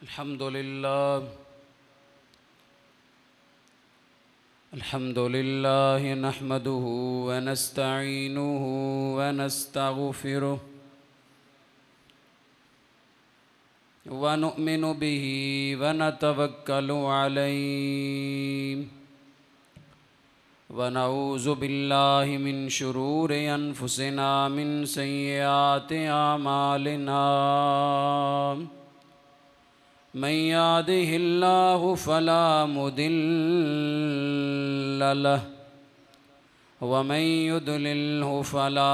अल्हम्दुलिल्लाह नहमदुहु व नस्तईनुहु व नस्तगफिरुह व नुअमिनु बिही व नतवक्कलु अलैहि व नऊज़ु बिल्लाहि मिन शुरूरि अनफुसिना मिन सय्यिआति आमालिना मन यहदिहिल्लाहु फला मुदिल्ल लहु व मन युद्लिल्हु फला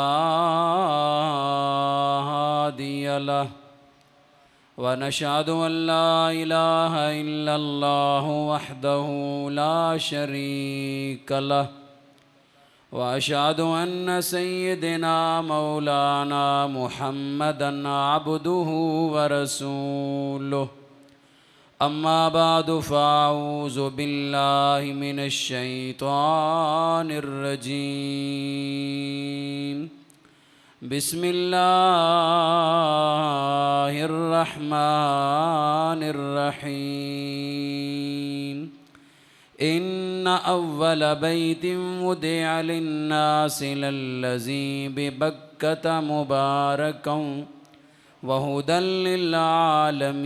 हादिय लहु व नशहदु अन ला इलाहा इल्लल्लाहु वहदहु ला शरीक लहु व अशहदु अन्न सय्यिदना मौलाना मुहम्मदन अब्दुहु व रसूलुहु अम्मा बादु फ़अऊज़ु बिल्लाहि मिनश शैतानिर रजीम बिस्मिल्लाहिर रहमानिर रहीम इन्न अव्वल बैतिन वुदिअ लिन्नासि लल्लज़ी बिबक्कता मुबारकन वहुदल लिल आलमीन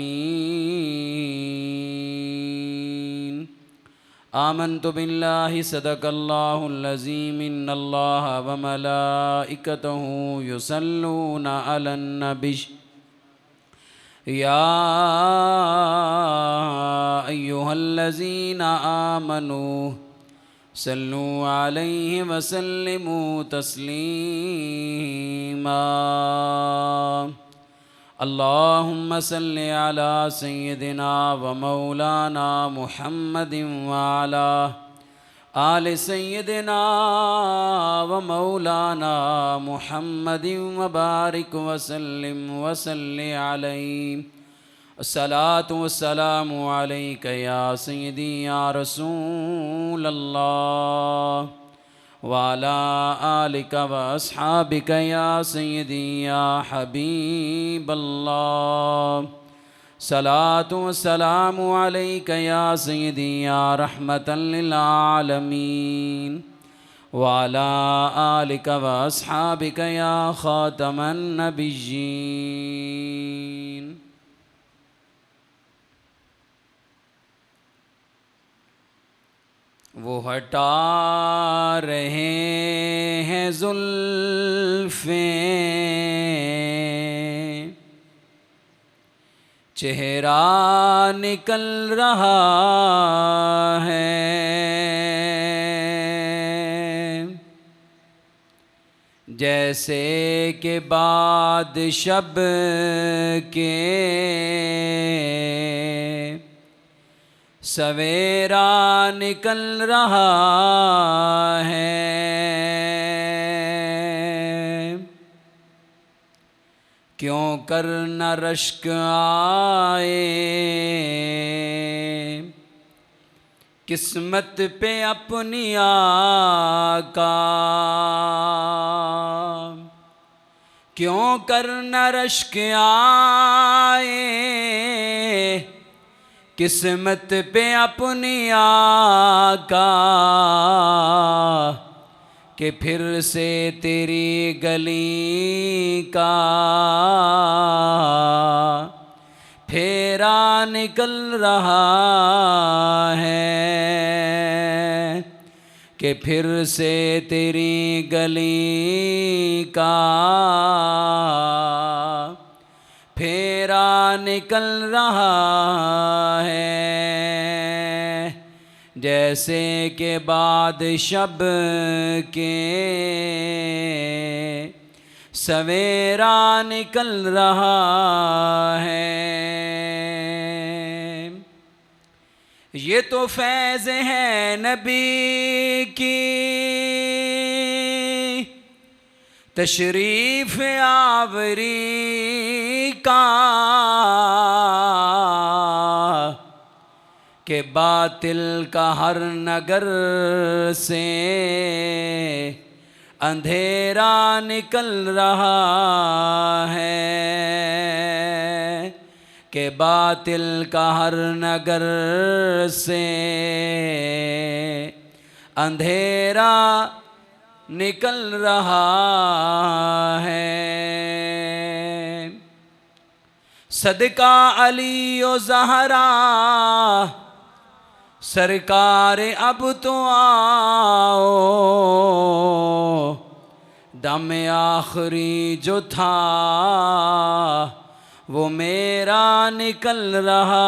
आमन्तु बिल्लाहि सदक़ल्लाहुल अज़ीम इन्नल्लाहा व मलाइकतहु युसल्लूना अलन नबी या अय्युहल्लज़ीना आमनू सल्लु अलैहि व सल्लिमू तस्लीमा अल्लाहुम्म सल्लि अला सय्यिदिना व मौलाना मुहम्मदिन व अला आलि सय्यिदिना व मौलाना मुहम्मदिन व बारिक व सल्लिम व सल्लि अलैहि अस्सलातु वस्सलामु अलैका या सय्यदी या रसूलल्लाह वाला आलिका व अस्हाबिका या सय्यदी या हबीबल्लाह सलातु वस्सलामु अलैका या सय्यदी या रहमतन लिल आलमीन वाला आलिका व अस्हाबिका या खातमन नबिय्यीन। वो हटा रहे हैं जुल्फ़ें, चेहरा निकल रहा है, जैसे के बाद शब के सवेरा निकल रहा है। क्यों कर न रश्क आए किस्मत पे अपनी आका, क्यों कर न रश्क आए किस्मत पे अपनी आका, कि फिर से तेरी गली का फेरा निकल रहा है, कि फिर से तेरी गली का फेरा निकल रहा है, जैसे के बाद शब के सवेरा निकल रहा है। ये तो फैज़ है नबी की तशरीफ़ आवरी का, के बातिल का हर नगर से अंधेरा निकल रहा है, के बातिल का हर नगर से अंधेरा निकल रहा है। सदका अली ओ ज़हरा सरकार अब तो आओ, दम आखिरी जो था वो मेरा निकल रहा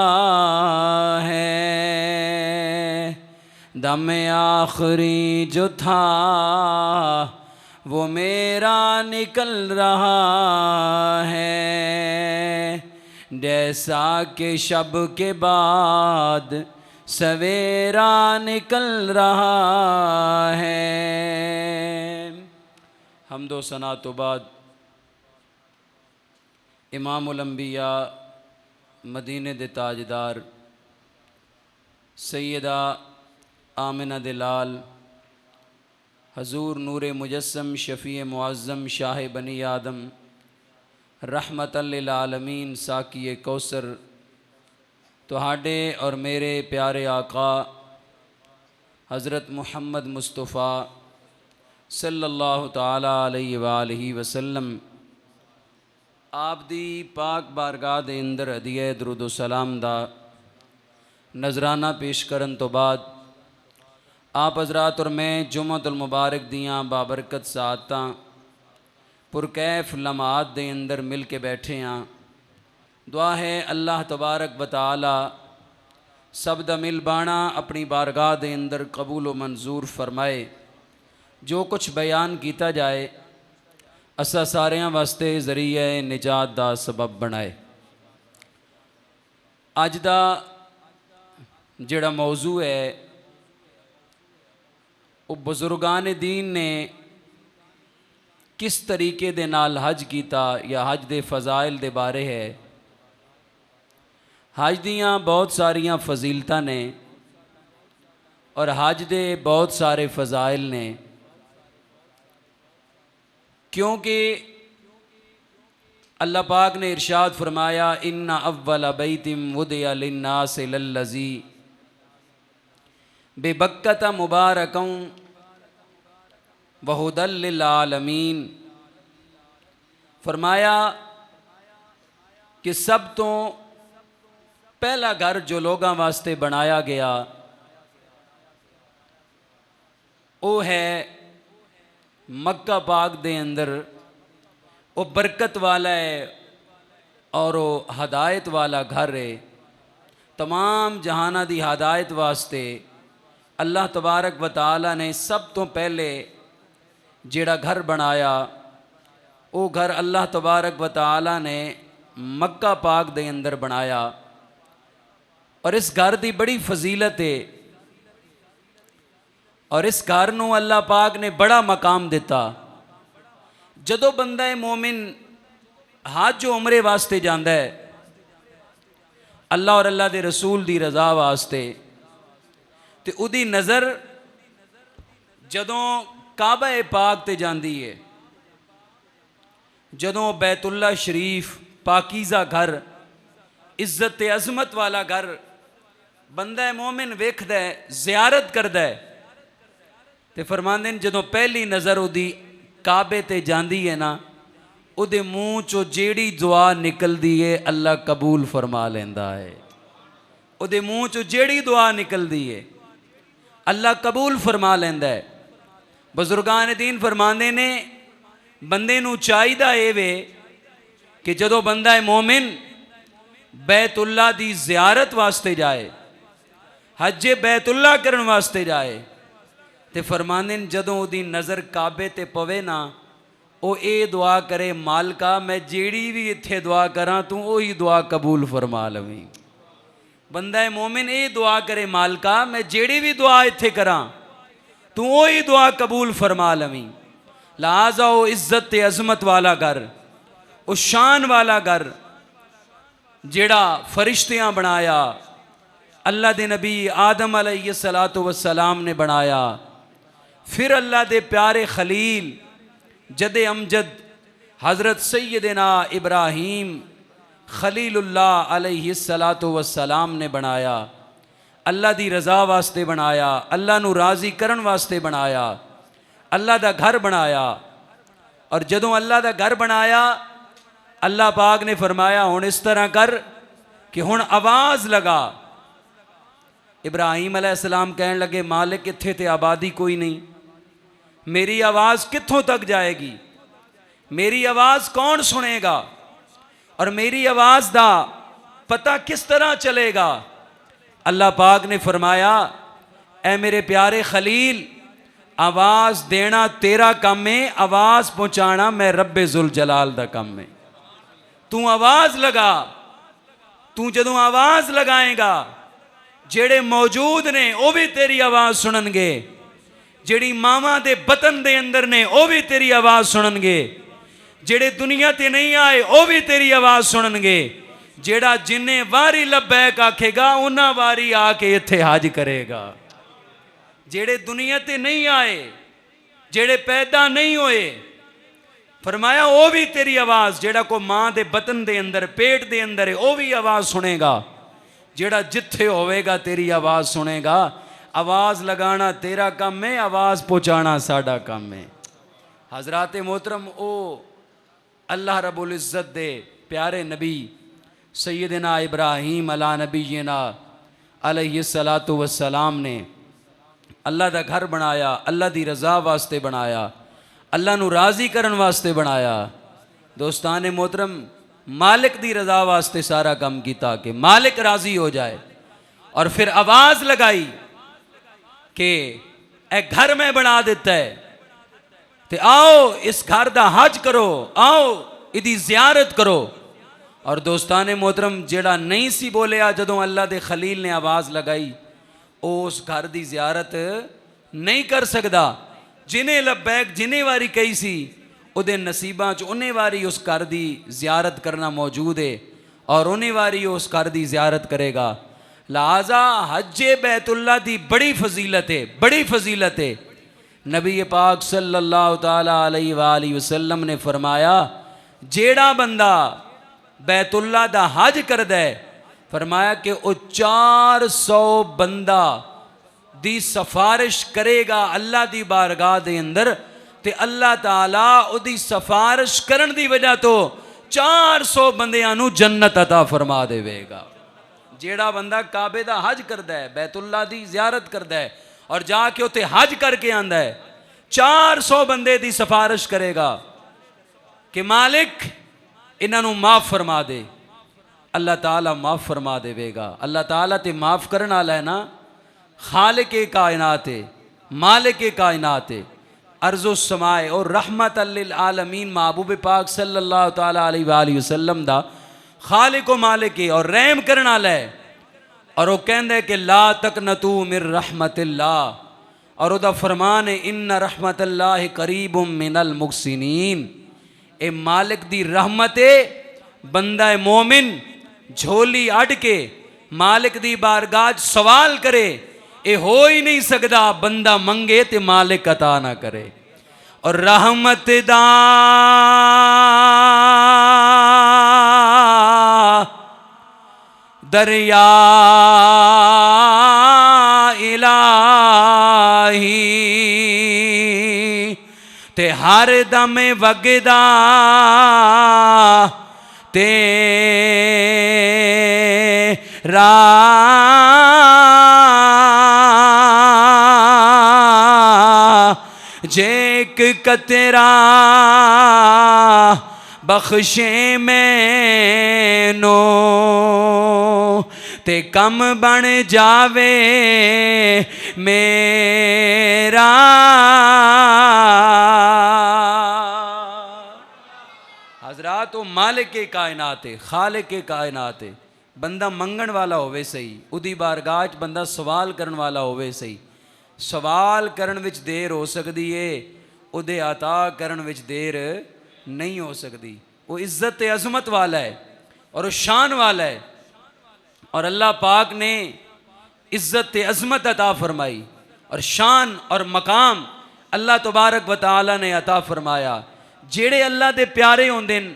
है। दम आखिरी जो था वो मेरा निकल रहा है। जैसा कि शब के बाद सवेरा निकल रहा है। हम्दो सना तो बाद इमामुल अंबिया मदीने दे ताजदार सैयदा आमिना दिलाल हजूर नूर मुजस्सम शफ़ी मुअज़्ज़म शाह बनी आदम रहमतल लिल आलमीन साकी कौसर तुहाडे और मेरे प्यारे आका हज़रत मुहम्मद मुस्तफ़ा सल्लल्लाहु ताला अलैहि वालैहि वसल्लम आप दी पाक बारगाह दे अंदर हदीए दरूद व सलाम दा नजराना पेश करन तो बाद आप हज़रात और मैं जुम्मतुल मुबारक दियाँ बाबरकत साअतां पुरकैफ लम्हात दे अंदर मिल के बैठे हाँ। दुआ है अल्लाह तबारक व तआला सब दा मिल बाणा अपनी बारगाह दे अंदर कबूल व मंजूर फरमाए। जो कुछ बयान किया जाए असा सारियां वास्ते जरिए निजात दा सबब बनाए। अज दा जिहड़ा मौजू है वो बुजुर्गान दीन ने किस तरीके दे नाल हज किया या हज दे फजाइल दे बारे है। हज दियाँ बहुत सारियां फजीलतां ने और हज दे बहुत सारे फजाइल ने, क्योंकि अल्लाह पाक ने इरशाद फरमाया इन्ना अव्वल बैतिम वुदिया लिन्नास लल्लज़ी बेबक्कता मुबारकं वहुदल लिल आलमीन। फरमाया कि सब तो पहला घर जो लोगों वास्ते बनाया गया वो है मक्का पाक दे अंदर। वो बरकत वाला है और वो हदायत वाला घर है। तमाम जहाना दी हदायत वास्ते अल्लाह तबारक व तआला ने सब तो पहले जेड़ा घर बनाया वो घर अल्लाह तबारक व तआला ने मक्का पाक दे अंदर बनाया। और इस घर की बड़ी फजीलत है और इस घर नूं अल्लाह पाक ने बड़ा मकाम दिता। जदों बंदा मोमिन हज उमरे वास्ते जांदा है अल्लाह और अल्लाह के रसूल की रज़ा वास्ते, तो उदी नज़र जदों काबा पाक ते जांदी है, जदों बैतुल्ला शरीफ पाकीज़ा घर इज्जत अजमत वाला घर बंदा मोमिन वेखदा है ज़ियारत करदा है, तो फरमांदे ने जदों पहली नज़र उदी काबे ते जांदी है ना उदे मूँह चो जेड़ी दुआ निकलदी है अल्लाह कबूल फरमा लेंदा है। उदे मूँह चो जेड़ी दुआ निकलदी है अल्लाह कबूल फरमा लेंदा है। बुजुर्गान दीन फरमांदे ने बंदे नूं चाहिदा ए वे कि जदों बंदा है मोमिन बैतुल्ला दी ज़ियारत वास्ते जाए, हजे बैतुल्ला करन वास्ते जाए, तो फरमांदे ने जदों उदी नज़र काबे ते पवे ना वो ये दुआ करे मालका मैं जेड़ी भी इत्थे दुआ करा तू वही दुआ कबूल फरमा लवी। बंदा है मोमिन ये दुआ करे मालका मैं जेड़ी भी दुआ इत्थे करा तू वही दुआ कबूल फरमा लवी। लिहाजा वो इज्जत अजमत वाला घर, वो शान वाला घर जेड़ा फरिश्तियाँ बनाया, अल्लाह दे नबी आदम अलैहिस्सलातु वस्सलाम ने बनाया, फिर अल्लाह दे प्यारे खलील जदे अमजद हज़रत सैयदना इब्राहीम खलीलुल्लाह अलैहिस्सलातु वस्सलाम ने बनाया, अल्लाह दी रज़ा वास्ते बनाया, अल्लाह नू राज़ी करन वास्ते बनाया, अल्लाह दा घर बनाया। और जदों अल्लाह दा घर बनाया, अल्लाह पाक ने फरमाया हुण इस तरह कर कि हुण आवाज़ लगा। इब्राहीम अलैहिस्सलाम कहन लगे मालिक इत्थे ते आबादी कोई नहीं, मेरी आवाज़ कित्थों तक जाएगी, मेरी आवाज़ कौन सुनेगा और मेरी आवाज़ दा पता किस तरह चलेगा। अल्लाह पाक ने फरमाया ऐ मेरे प्यारे खलील, आवाज़ देना तेरा काम है, आवाज़ पहुँचाना मैं रब्बे जुल जलाल दा काम है। तू आवाज़ लगा, तू जदों आवाज़ लगाएगा जेड़े मौजूद ने वो भी तेरी आवाज़ सुननगे, जेड़ी मावां दे बतन दे अंदर ने वो भी तेरी आवाज़ सुननगे, जेड़े दुनिया ते नहीं आए वो भी तेरी आवाज़ सुननगे। जेड़ा जिन्ने वारी लब्बैक आखेगा उन्ना वारी आके इत्थे हज करेगा। जेड़े दुनिया ते नहीं आए, जेड़े पैदा नहीं होए, फरमाया वो भी तेरी आवाज़, जेड़ा को मां दे बतन दे अंदर पेट दे अंदर है वो भी आवाज़ सुनेगा। जेड़ा जिथे होवेगा तेरी आवाज़ सुनेगा। आवाज़ लगाना तेरा काम है, आवाज़ पहुँचाना साडा काम है। हज़रात मोहतरम, ओ अल्लाह रब्बुल इज़्ज़त दे प्यारे नबी सैयदना इब्राहीम अला नबीना अलैहिस्सलातु वस्सलाम ने अल्लाह दा घर बनाया, अल्लाह दी रज़ा वास्ते बनाया, अल्लाह नू राज़ी करन वास्ते बनाया। दोस्तान मोहतरम, मालिक दी रज़ा वास्ते सारा काम किया कि मालिक राज़ी हो जाए। और फिर आवाज़ लगाई कि ए घर में बना देता है, तो आओ इस घर दा हज करो, आओ इदी ज़ियारत करो। और दोस्तान मोहतरम, जेड़ा नहीं सी बोलिया जदों अल्लाह दे खलील ने आवाज़ लगाई, उस घर दी ज़ियारत नहीं कर सकदा। जिन्हें लब्बैक जिन्हें वारी कही सी उहदे नसीबां च उन्हें वारी उस घर दी ज़ियारत करना मौजूद है और उन्हें वारी उस घर दी ज़ियारत करेगा। लिहाजा हज्जे बैतुल्ला दी बड़ी फजीलत है, बड़ी फजीलत है। नबी पाक सल्लल्लाहु ताला अलैहि वसल्लम ने फरमाया जेड़ा बंदा बैतुल्ला दा हज करदा है, फरमाया कि वो 400 बंदा दी सफारिश करेगा अल्लाह दी बारगाह दे अंदर, ते अल्लाह ताला उदी सफारिश करन दी वजह तो 400 बंदियां नू जन्नत अता फरमा देवेगा। जेड़ा बंदा काबे दा हज करदा है, बैतुल्ला दी ज़ियारत करदा है और जाके उते हज करके आंदा है, 400 बंदे दी सफारिश करेगा कि मालिक इन्हां नू माफ़ फरमा दे। अल्लाह ताला माफ़ फरमा देवेगा। अल्लाह ताला ते माफ़ करने वाला है ना, खालिक कायनात है, मालिक कायनात है। अर्ज़ो समाए और रहमत लिल आलमीन महबूब पाक सल्लल्लाहु ताला अलैहि वसल्लम दा खालिक व मालिक है और रहम करने वाला है। और वो कहंदा है कि ला तकनतू मिर रहमतिल्लाह, और उदा फरमान है इन्ना रहमतल्लाहि करीबुम मिनल मुहसिनीन। ए मालिक दी रहमत है, बंदा मोमिन झोली अड़ के मालिक दी बारगाह सवाल करे, ये हो ही नहीं सकता बंदा मंगे ते मालिक अता ना करे। और रहमत दा दरिया इलाही ते हर दम वगदा तेरा जेक कतरा बख्शे मैनो ते कम बन जावे मेरा। हजरात वो मालिक के कायनात है, खालिक के कायनात है। बंदा मंगण वाला होवे सही, उदी बारगाह च बंदा सवाल करन वाला होवे सही। सवाल करन विच देर हो सकती है, उदे अता करन विच देर नहीं हो सकती। वो इज़्ज़त अज़मत वाला है और वो शान वाला है। और अल्लाह पाक ने इज़्ज़त अज़मत अता फरमाई और शान और मकाम अल्लाह तबारक व तआला ने अता फरमाया। जेड़े अल्लाह दे प्यारे होंदे न,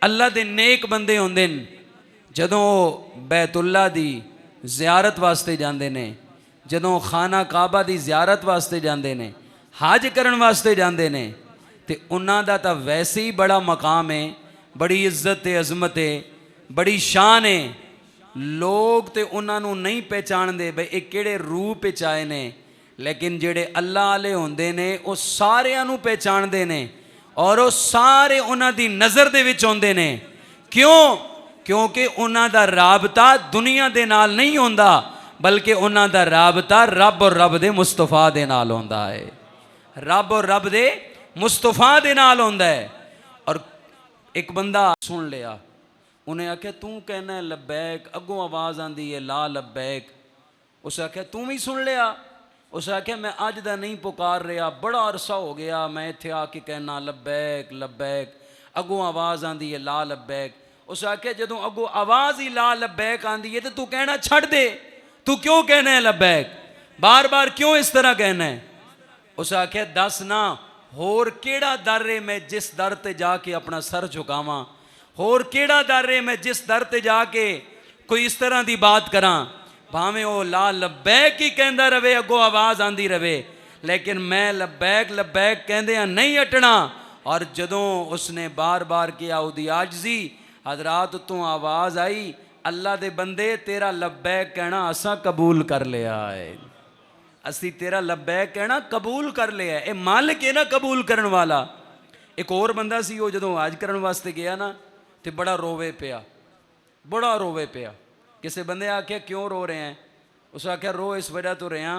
अल्लाह दे नेक बंदे होंदे न, ਜਦੋਂ बैतुल्ला दी ज़ियारत वास्ते जाते ने, ਜਦੋਂ खाना काबा ਦੀ ज़ियारत वास्ते जाते ने, हज करन वास्ते जाते ने, तो उन्हां दा तां वैसे ही बड़ा मकाम है, बड़ी इज्जत ते अजमत है, बड़ी शान है। लोग तो उन्होंने नहीं पहचानते बई ये किहड़े रूप विच आए ने, लेकिन जिहड़े अल्लाह वाले होंदे ने वो सारिਆਂ ਨੂੰ पहचानते ने और वो सारे उन्हां दी नज़र दे विच आउंदे ने। क्यों? क्योंकि उन्हां दा राबता दुनिया दे नाल नहीं होंदा, बल्कि उन्हां दा राबता रब और रब दे मुस्तफा दे नाल होंदा है। रब और रब दे मुस्तफा दे नाल होंदा है। और एक बंदा सुन लिया, उन्हें आख्या तू कहना है लब्बैक, अगों आवाज़ आंदी है ला लब्बैक। उस आख्या तू भी सुन लिया? उस आख्या मैं अज दा नहीं पुकार रहा, बड़ा अरसा हो गया मैं इत्थे आके कहना लब्बैक लब्बैक, अगों आवाज़ आंदी है ला लब्बैक। उस आख्या जदों अगों आवाज़ ही ला लब्बैक आंदी है तो तू कहना छड़ दे, तू क्यों कहना है लब्बैक, बार बार क्यों इस तरह कहना है? उस आख्या दस ना होर केड़ा दर है मैं जिस दर ते जाके अपना सर झुकावां, होर केड़ा दर है मैं जिस दर ते जाके कोई इस तरह की बात करा। भावें वो ला लब्बैक ही कहता रहे, अगों आवाज़ आती रहे, लेकिन मैं लब्बैक लब्बैक कहदे नहीं हटना। और जदों उसने बार बार किया उदी आजजी हजरात तो आवाज़ आई, अल्लाह दे बंदे तेरा लब्बैक कहना असा कबूल कर लिया है, असी तेरा लब्बैक कहना कबूल कर लिया है, ये मालिक है ना कबूल करने वाला। एक और बंदा सी वो जदों हज करन वास्ते गया ना तो बड़ा रोवे पिया, बड़ा रोवे पिया। किसी बंदे आख्या क्यों रो रहे हैं? उस आख्या रो इस वजह तो रहा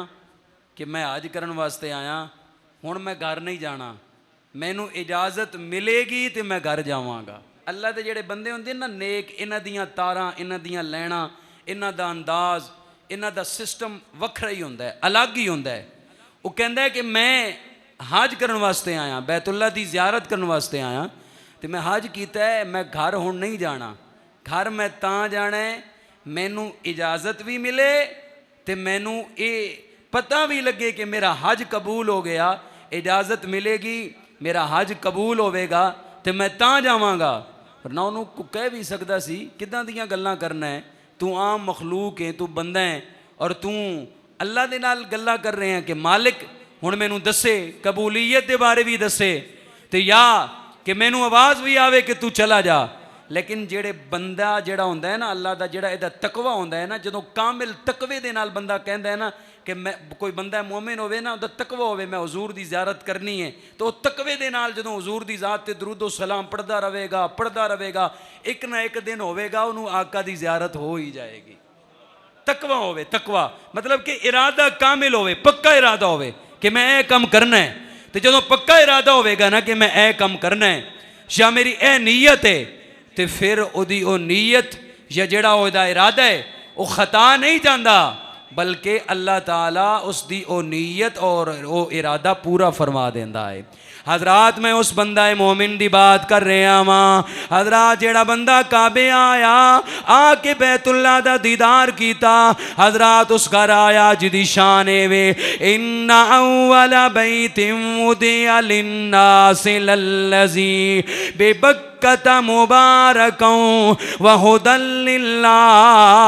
कि मैं हज करन वास्ते आया, हुण मैं घर नहीं जाना, मैनू इजाज़त मिलेगी तो मैं घर जावांगा। अल्लाह के जिहड़े बंदे होंदे ना नेक, इन्हां दियां तारां, इन्हां दियां लैणां, इन्हां दा अंदाज़, इन्हां दा सिस्टम वखरा ही हुंदा है, अलग ही हुंदा है। वो कहंदा है कि मैं हज करन वास्ते आया, बैतुल्ला दी ज़ियारत करन वास्ते आया, तो मैं हज कीता है, मैं घर हुण नहीं जाना, घर मैं तां जाना है मैनू इजाज़त भी मिले तो मैनू ये पता भी लगे कि मेरा हज कबूल हो गया, इजाज़त मिलेगी मेरा हज कबूल होवेगा तो मैं तां जावांगा। पर ना उन्होंने कह भी सकता सी किदां दियां गल्लां करना है, तू आम मखलूक है, तू बंदा है और तू अल्लाह दे नाल गल्लां कर रहे हैं कि मालिक हुण मैनू दसे, कबूलीयत के बारे भी दसे, तो या कि मैनू आवाज़ भी आवे कि तू चला जा। लेकिन जेड़े बंदा जेड़ा होंदा है ना अल्लाह का, जेड़ा इहदा तकवा होंदा है ना, जदों कामिल तकवे दे नाल बंदा कहंदा है ना कि मैं कोई बंदा मोमिन होवे ना, उहदा तकवा होवे मैं हुजूर दी ज़ियारत करनी है, तो वह तकवे दे नाल जदों हुजूर दी ज़ात ते दरूदो सलाम पढ़दा रहेगा, एक ना एक दिन होवेगा उन्होंने आका दी ज़ियारत हो ही जाएगी। तकवा होवे, तकवा मतलब कि इरादा कामिल होवे, पक्का इरादा होवे कि मैं ए काम करना है। तो जदों पक्का इरादा होवेगा ना कि मैं ए काम करना है या मेरी ए नीयत है, तो फिर उदी ओ नीयत या जड़ा उहदा इरादा है वो खता नहीं जाता, बल्कि अल्लाह ताला उसकी ओ नीयत और वो इरादा पूरा फरमा देंदा है। हजरात मैं उस बंदा मोमिन की बात कर रहा वहाँ। हजरात जेड़ा बंदा काबे आया, आके बैतुल्ला दा दीदार किया, हजरात उस घर आया जिदी शान वे, इन्ना अव्वला बैतिन वुदिअ लिन्नासि लल्लज़ी बेबक्कता मुबारकौ व हुदल लिल्लामीन।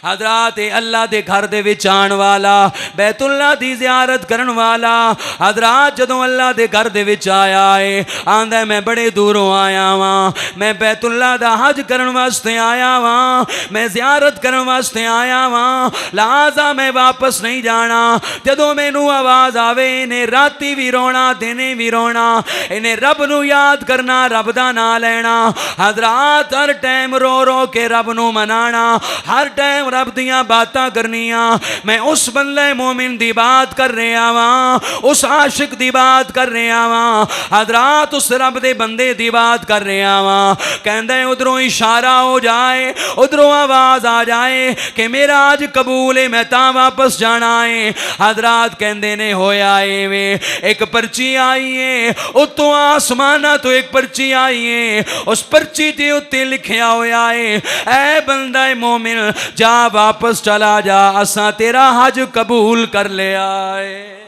हजरात अल्लाह के घर दे विच आने वाला, बैतुल्ला दी ज़ियारत करन वाला, हजरात जदों अल्लाह के घर दे विच आया है, आंदा मैं बड़े दूरों आया वां, मैं बैतुल्ला दा हज करन वास्ते आया वां, मैं ज़ियारत करन वास्ते आया वां, लाजा मैं वापस नहीं जाना। जदों मैनू आवाज़ आवे इन्हें राती भी रोना दिने भी रोना, इन्हें रब नू याद करना, रब दा नाम लेना। हजरात हर टाइम रो रो के रब नू मनाना, हर टाइम रब दियां बातां करनियां। मैं उस बंदे मोमिन दी बात कर रहा वां, उस आशिक दी बात कर रहा वां। हजरात उस रब दे बंदे दी बात कर रहा वां। कहंदे उधरों इशारा हो जाए, उधरों आवाज आ जाए कि मेरा आज कबूल है, मैं तां वापस जाना है। हजरात कहंदे ने होया वे, एक पर्ची आई है उत्तों आसमाना तो एक पर्ची आई है, उस पर्ची दे उत्ते लिखिया होया है, ऐ बंदा मोमिन जा वापस चला जा, असा तेरा हज कबूल कर लिया है।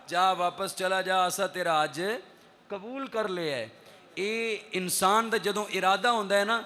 जा वापस चला जा, असा तेरा अज कबूल कर लिया है। ये इंसान का जदों इरादा होंदा है ना,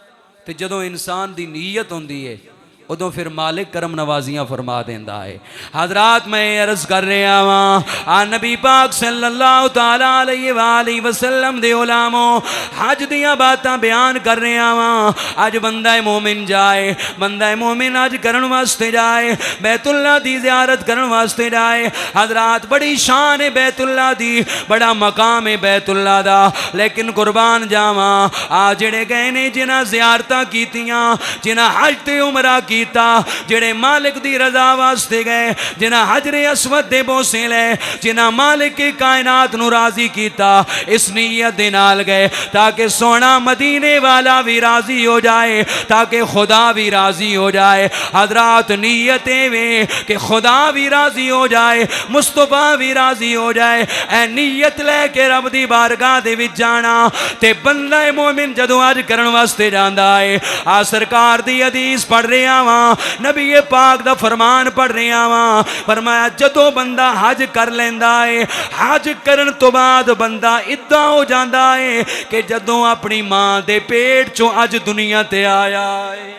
तो जदों इंसान की नीयत होंदी है उदों फिर मालिक करम नवाजियां फरमा देंदा है। हजरात मैं अर्ज कर रहा वां, आ नबी पाक सल्लल्लाहु तआला अलैहि वसल्लम दे उलामो हज दियां बातां बयान कर रहा वां। अज बंदा मोमिन जाए, बंदा मोमिन अज करन वास्ते जाए, बैतुल्ला दी ज़ियारत करन वास्ते जाए। हजरात बड़ी शान है बैतुल्ला दी, बड़ा मकाम है बैतुल्ला दा, लेकिन कुर्बान जावा आ जेड़े गए ने जिन्हां ज़ियारतां कीतियां, जिन्हां हज ते उमरा कीता, जेड़े मालिक दी रजा वास्ते गए, जिन्हां हजरे अस्वद दे बोसे ले, जिन्हां मालिक की कायनात नू राजी कीता, इस नीयत दे नाल गए ताकि सोना मदीने वाला भी राजी हो जाए, ताकि खुदा भी राजी हो जाए। हजरात नीयत वे कि खुदा भी राजी हो जाए, मुस्तफा भी राजी हो जाए। ए नीयत लेके रब दी बारगाह दे विच जाना ते बंदा मोमिन जदों अज करन वास्ते जांदा है। आ सरकार दी हदीस पढ़ रहा वां, नबी पाक दा फरमान पढ़ रहा वां, फरमाया जदों बंदा हज कर लेंदा है, हज करन तो बाद बंदा इदां हो जांदा है कि जदों अपनी मां दे पेट चों अज दुनिया ते आया है,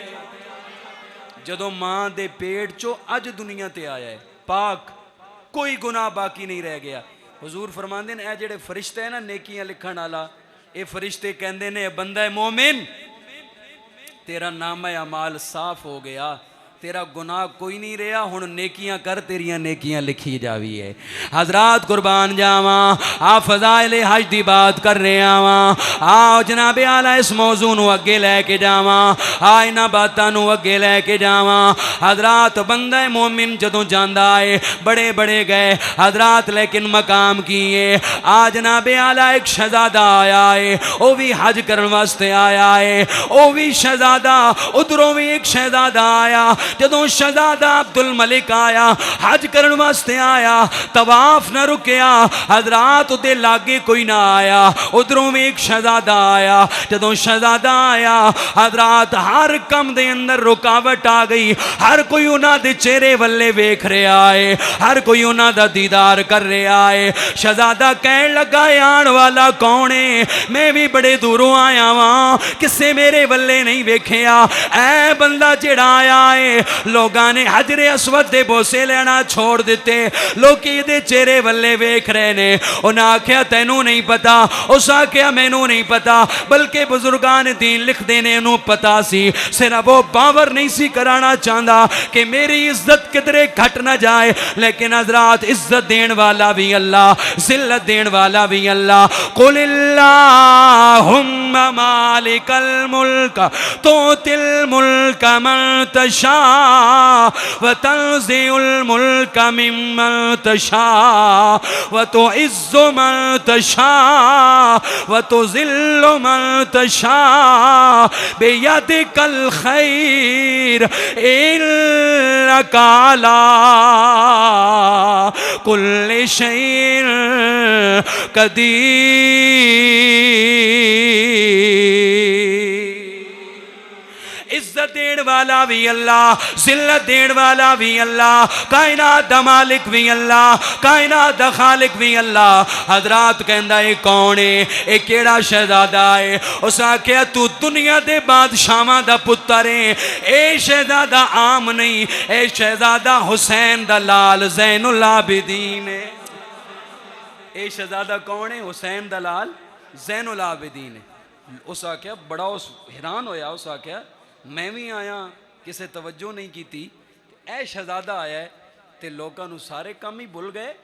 जदों मां दे पेट चों अज दुनिया ते आया है, पाक कोई गुनाह बाकी नहीं रह गया। हुजूर फरमांदे ने ए जेड़े फरिश्ते है ना नेकियां लिखण वाला, ये फरिश्ते कहंदे ने बंदा मोमिन तेरा नामा अमाल साफ हो गया, तेरा गुनाह कोई नहीं रहा, हुण नेकियां कर, तेरियां नेकियां लिखी जावी है। हजरात कुर्बान जावा, आ फजाइल हज की बात कर रहा वां, आ जनाब आला इस मौजू नू अगे लैके जावा, आ इन्हां बातां नू अगे लैके जावा। हजरात बंदा मोमिन जदों जांदा है, बड़े बड़े गए हजरात, लेकिन मकाम की है, आ जनाब आला एक शहजादा आया है, वह भी हज करन वास्ते आया है, वह भी शहजादा, उधरों भी एक शहजादा आया। जदों शहजादा अब्दुल मलिक आया, हज करन वास्ते आया, तवाफ न रुकिया, हजरात उदे लागे कोई ना आया, उधरों भी एक शहजादा आया। जदों शहजादा आया, हजरात हर कम दे अंदर रुकावट आ गई, हर कोई उन्हां दे चेहरे वल्ले वेख रहा है, हर कोई उन्हां दा दीदार कर रहा है। शहजादा कहन लगा आने वाला कौन है, मैं भी बड़े दूरों आया वां, किसे मेरे वल्ले नहीं वेखिया, ऐ बंदा जेड़ा आया है, लोगों ने हजरे अस्वद दे बोसे लेना छोड़ दिते, लोग इहदे चेहरे वल्ले वेख रहे ने। उन्हें आख्या तैनू नहीं पता, उस आख्या मैनू नहीं पता, बल्कि बुजुर्गान दीन लिखते ने उन्होंने पता सी, सिर्फ वो बावर नहीं सी कराना चाहता कि मेरी इज्जत किधरे घट ना जाए। लेकिन हजरात इज्जत देन वाला भी अल्लाह, जिल्लत देन वाला भी अल्लाह। कुलिल्लाहुम्मा मालिकल मुल्क तुतिल मुल्क मन तशा व तंज़िउल मुल्क मिम्मन तशा व तुइज़्ज़ु मन तशा व तुज़िल्लु मन तशा बियदिकल खैर इन्नका अला कुल्लि शैइन कदीर। इज्जत देने वाला भी अल्लाह, जिल्लत देने वाला भी अल्लाह, कायनात दा मालिक भी अल्लाह, कायनात दा खालिक भी अल्लाह। हजरात कहंदा है कौन है, ये केड़ा शहजादा है? उस आख्या तू दुनिया दे बादशाहां दा पुत्र है। ए शहजादा आम नहीं, ए शहजादा हुसैन दा लाल ज़ैनुल आबिदीन है। ए शहजादा कौन है? हुसैन दा लाल ज़ैनुल आबिदीन है। उस आख्या बड़ा उस हैरान होया, उस आख्या मैं भी आया, किसे तवज्जो नहीं की थी, ए शहजादा आया है तो लोगों को सारे काम ही भुल गए,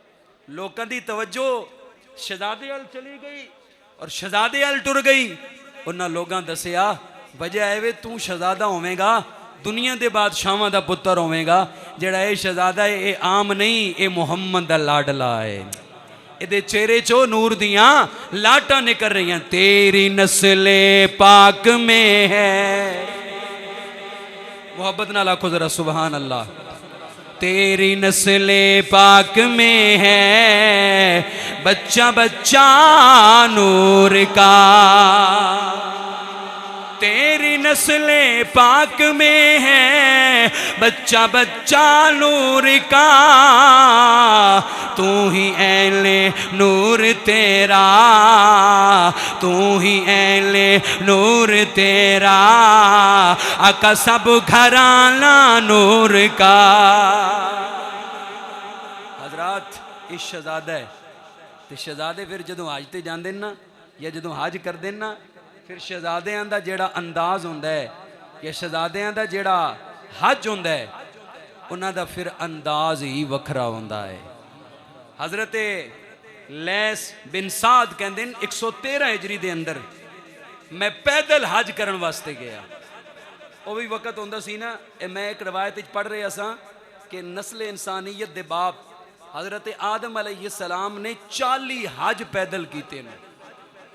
लोगों की तवज्जो शहजादे अल चली गई और शहजादे अल टुर गई। उन्होंने लोगों दसिया वजह है वे तू शहजादा होवेगा, दुनिया के बादशाहां दा पुत्र होवेगा, जिहड़ा ये शहजादा है ये आम नहीं, ये मुहम्मद दा लाडला है। इहदे चेहरे चो नूर दियां लाटां निकल रही हैं। तेरी नस्ले पाक में है, मोहब्बत ना लाखो जरा सुबहान अल्लाह। तेरी नस्ले पाक में है, बच्चा बच्चा नूर का। तेरी नस्ले पाक में है, बच्चा बच्चा नूर का, तू ही ऐले नूर तेरा, तू ही ऐले नूर तेरा, आका सब घराना नूर का। हजरात इस शहजादा है ते शहजादे फिर जदों हज ते जांदे ना या जदों हज करदे ना, फिर शहजादियां दा जेड़ा अंदाज हुंदा है या शहजादियां दा जेड़ा हज हुंदा है, उन्हां दा फिर अंदाज ही वखरा हुंदा है। हजरत लैस बिन साद कहंदे 113 हिजरी दे अंदर मैं पैदल हज करन वास्ते गया। वो भी वक्त हुंदा सी ना, मैं एक रवायत पढ़ रहा सा कि नस्ल इंसानियत दे बाप हजरत आदम अलैहिस्सलाम ने 40 हज पैदल कीते ने।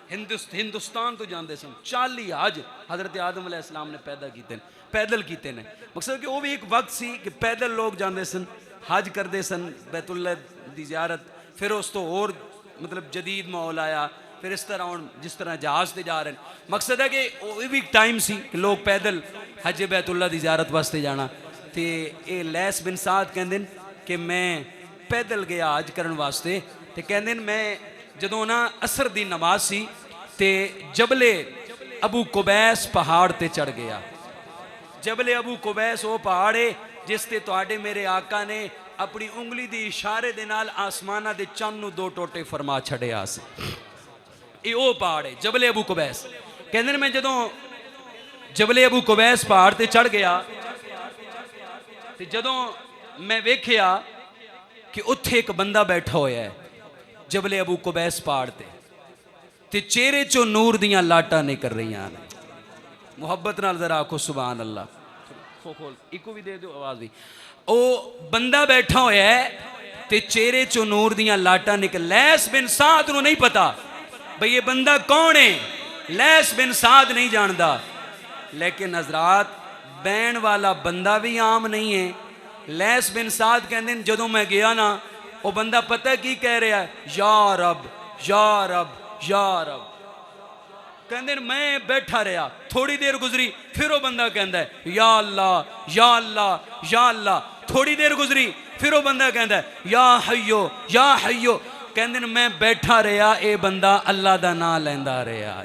हिंदुस्तान तो जाते सन 40 हज हजरत आदम अलैहिस्सलाम ने पैदल कीते ने। मकसद कि वो भी एक वक्त सी कि पैदल लोग जाते सन, हज करते सन, बैतुल्ला दी ज़ियारत। फिर उस तो और मतलब जदीद माहौल आया, फिर इस तरह हूँ जिस तरह जहाज़ से जा रहे हैं। मकसद है कि वो भी टाइम सी कि लोग पैदल हज बैतुल्ला दी ज़ियारत वास्ते जाना। तो ये लैस बिन साद कहते कि मैं पैदल गया हज करन वास्ते। तो कहते मैं जदों ना असर दी नमाज सी ते जबले अबू कुबैस पहाड़ ते चढ़ गया। जबले अबू कुबैस वो पहाड़ है जिस ते तुहाडे मेरे आका ने अपनी उंगली दी इशारे दे नाल आसमाना दे चंद नूं 2 टोटे फरमा छड़िया सी। ये वो पहाड़ है जबले अबू कुबैस। कहते मैं जदों जबले अबू कुबैस पहाड़ ते चढ़ गया ते जदों मैं वेख्या कि उत्थे एक बंदा बैठा होया है जबले अबू कुबैस पहाड़ ते चेहरे चो नूर दियां लाटा निकल रही हैं। मुहब्बत नाल जरा आखो सुभान अल्लाह। खोल इको भी दे दो आवाज भी। ओ बंदा बैठा होया है ते चेहरे चो नूर दियां लाटा निकल। लैस बिन साद नूं नहीं पता भाई ये बंदा कौन है, लैस बिन साद नहीं जानता। लेकिन हजरात बैन वाला बंदा भी आम नहीं है। लैस बिन साद कहते जदों मैं गया ना, वो बंदा पता की कह रहा है, या रब या रब या रब। कहते मैं बैठा रहा, थोड़ी देर गुजरी, फिर वो बंदा कहता है या अल्लाह या अल्लाह या अल्लाह। थोड़ी देर गुजरी, फिर वो बंदा कहता है या हयो या हयो। कहते मैं बैठा रहा, ये बंदा अल्लाह का नाम लैंदा रहा।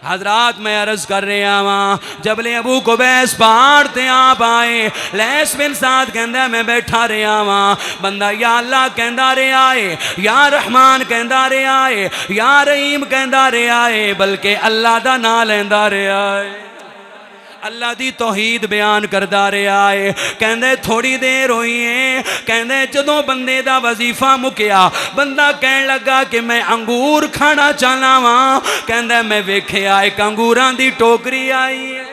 हजरात मैं अर्ज कर रहा वहाँ जबले अबू कुबैस पहाड़ ते आप आए, लैस बिन साद कहता मैं बैठा रहा वहाँ, बंदा या अल्लाह कहता रहा है, या रहमान कहता रहा है, या रहीम कहता रहा है, बल्कि अल्लाह का नाम लैंदा रहा है, अल्लाह दी तौहीद बयान करता रहा है। कहते थोड़ी देर हुई है, कहते जदों बंदे दा वजीफा मुकिया, बंदा कहन लगा कि मैं अंगूर खाना चाहना वा। कहता मैं वेख्या एक अंगूरां दी टोकरी आई है।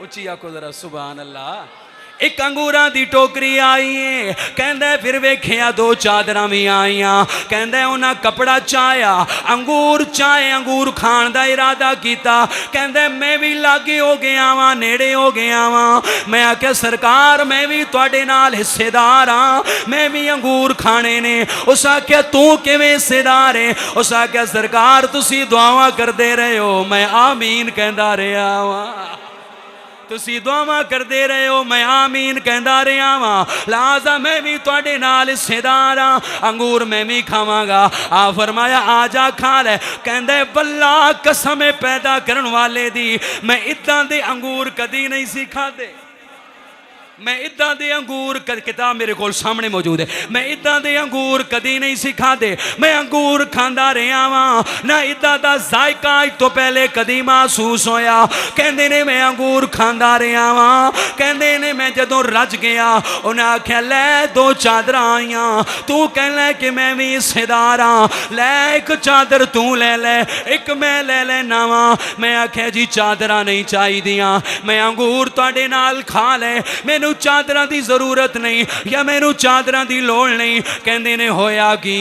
उच्ची आखो जरा सुभान अल्लाह। एक अंगूरां दी टोकरी आई है। कहता फिर वेख्या 2 चादरां भी आईयां। कहता उन्हें कपड़ा चाया, अंगूर चाहे, अंगूर खाण दा इरादा किया। कहता मैं भी लागे हो गया वा, नेड़े हो गया वा। मैं आख्या सरकार मैं भी तुहाडे नाल हिस्सेदार हाँ, मैं भी अंगूर खाने ने। उस आख्या तू किवें हिस्सेदार है? उस आख्या सरकार तुसी दुआवां करदे रहे हो, मैं आमीन कहंदा रहा वा। तुसी दुआवां करदे रहे हो, मैं आमीन कहंदा रहा वां। लाजा मैं भी तुहाडे नाल हिस्सेदार हां, अंगूर मैं भी खावांगा। आ फरमाया आ जा खा ले। कहंदे बल्ला कसम पैदा करन वाले दी, मैं इदां दे अंगूर कदी नहीं सी खादे। मैं इदा दे अंगूर किताब मेरे को सामने मौजूद है, मैं इदा दे अंगूर कदी नहीं सी खादे। मैं अंगूर खांदा रहा वां, ना इदा दा जायका अज तो पहले कदी महसूस होया। कहंदे ने मैं अंगूर खांदा रहा वां। कहंदे ने मैं जदों रज गया, उन्हें आख्या लै 2 चादर आईयां, तू कहना कि मैं भी हिस्सेदार हाँ, लै एक चादर तू ले ले, एक मैं ले लेना वा। मैं आख्या जी चादर नहीं चाहिए, मैं अंगूर तुहाडे नाल खा ले, मैनू मैनू चादरां दी जरूरत नहीं या मैनू चादरां दी लोड़ नहीं। कहंदे ने होया की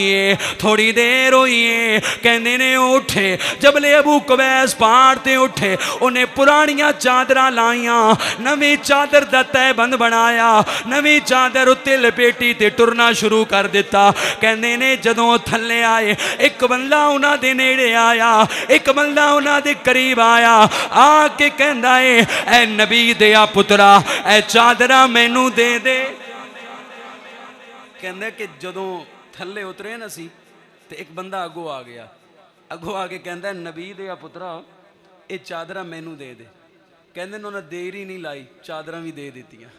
थोड़ी देर होई है, कहंदे ने उठे जबले अबू कुवैस पहाड़ ते उठे, उन्हें पुरानियां चादरां लाइयां, नवी चादर दा तहबंद बनाया, नवी चादर उत्ते लपेटी ते टुरना शुरू कर दिता। कहंदे ने जदों थल्ले आए एक बंदा उन्हां दे नेड़े आया, एक बंदा उन्हां दे करीब आया, आके कहंदा है ऐ नबी दिया पुत्रा ऐ चादरां मैनू दे दे। कहंदे कि जदों थल्ले उतरे ना सी ते एक बंदा अगों आ गया, अगों आके कहंदा नबी दिया पुत्रा ये चादरां मैनू दे दे। कहंदे उन्होंने देर ही नहीं लाई, चादरां भी दे दित्तियां।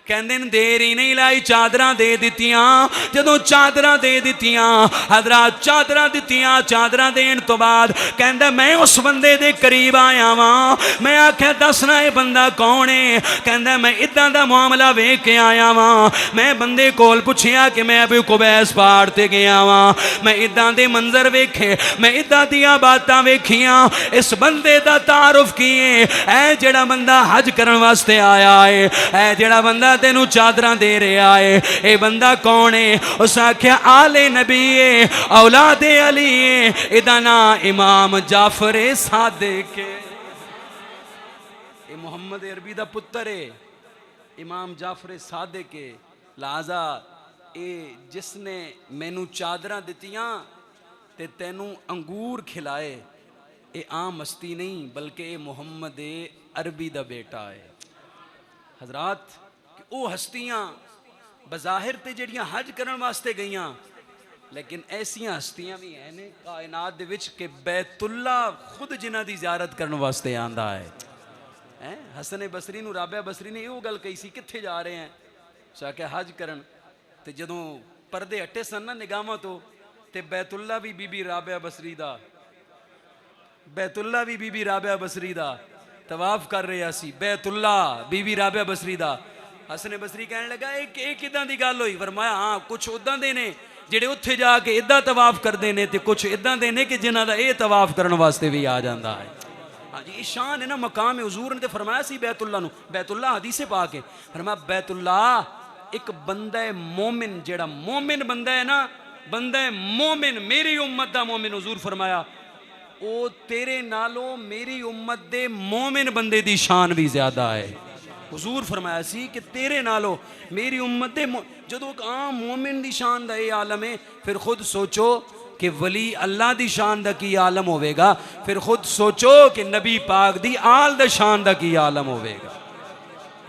कहंदे देर ही नहीं लाई, चादरां दे दित्तियां। जदों चादरां दे दित्तियां हज़रात, चादरां दित्तियां, चादरां देण तो बाद कहंदा मैं उस बंदे दे करीब आया वां। मैं आख्या दसना ये बंदा कौन है? कहंदा मैं इदां दा मामला वेख के आया वां। मैं बंदे कोल पुछया कि मैं अबू कुवैस पहाड़ ते गया वां, मैं इदां दे मंजर वेखे, मैं इदां दियां बातां वेखियां। इस बंदे दा तारुफ की है? ऐ जेड़ा बंदा हज करन वास्ते आया है, ऐ जेड़ा बंदा तेनू चादरां दे रहा है, ये बंदा कौन है? उस आख्या आले नबी है, औलादे अली है, इदा ना इमाम जाफर सादिक है। ये मुहम्मद अरबी दा पुत्र है, इमाम जाफर सादिक है। लिहाजा ये जिसने मैनू चादरां दित्तियां ते तैनू अंगूर खिलाए, ये आम मस्ती नहीं बल्कि ये मुहम्मद अरबी दा बेटा है। हजरात वो हस्तियां बज़ाहिर ते जड़ियां हज करन वास्ते गईयां, लेकिन ऐसियां हस्तियां भी हैं ने कायनात दे विच कि बैतुल्ला खुद जिन्हां दी ज़ियारत करन वास्ते आंदा है। हसन बसरी नूं राबिया बसरी ने यो गल कही सी कित्थे जा रहे हैं? आख्या हज करन। ते जदों परदे हटे सन ना निगाहां तो, ते बैतुल्ला भी बीबी राबिया बसरी दा, बैतुल्ला भी बीबी राबिया बसरी दा तवाफ कर रहा सी। बैतुल्ला बीबी राबिया बसरी दा। हसन बसरी कहने लगा एक किदां दी गल होई? फरमाया हाँ कुछ उदां दे ने जेड़े उत्थे जाके इदा तवाफ करते हैं, तो कुछ इदां दे ने कि जिन्हां दा ये तवाफ करने वास्ते भी आ जाता है। हाँ जी, शान है ना, मकाम है। हुजूर ने तो फरमाया सी बैतुल्ला नूं, बैतुल्ला हदीसे पा के फरमाया बैतुल्ला एक बंदा है मोमिन, जेड़ा मोमिन बंदा है ना, बंदा है मोमिन, मेरी उम्मत दा मोमिन। हुजूर फरमाया ओ तेरे नालों मेरी उम्मत दे मोमिन बंदे दी शान भी ज्यादा है। हुजूर फरमाया सी कि तेरे नालों मेरी उम्मत दे जदों आम मोमिन दी शान दा ये आलम है, फिर खुद सोचो कि वली अल्लाह दी शान दा की आलम होवेगा। फिर खुद सोचो कि नबी पाक दी आल दा शान दा की आलम होवेगा।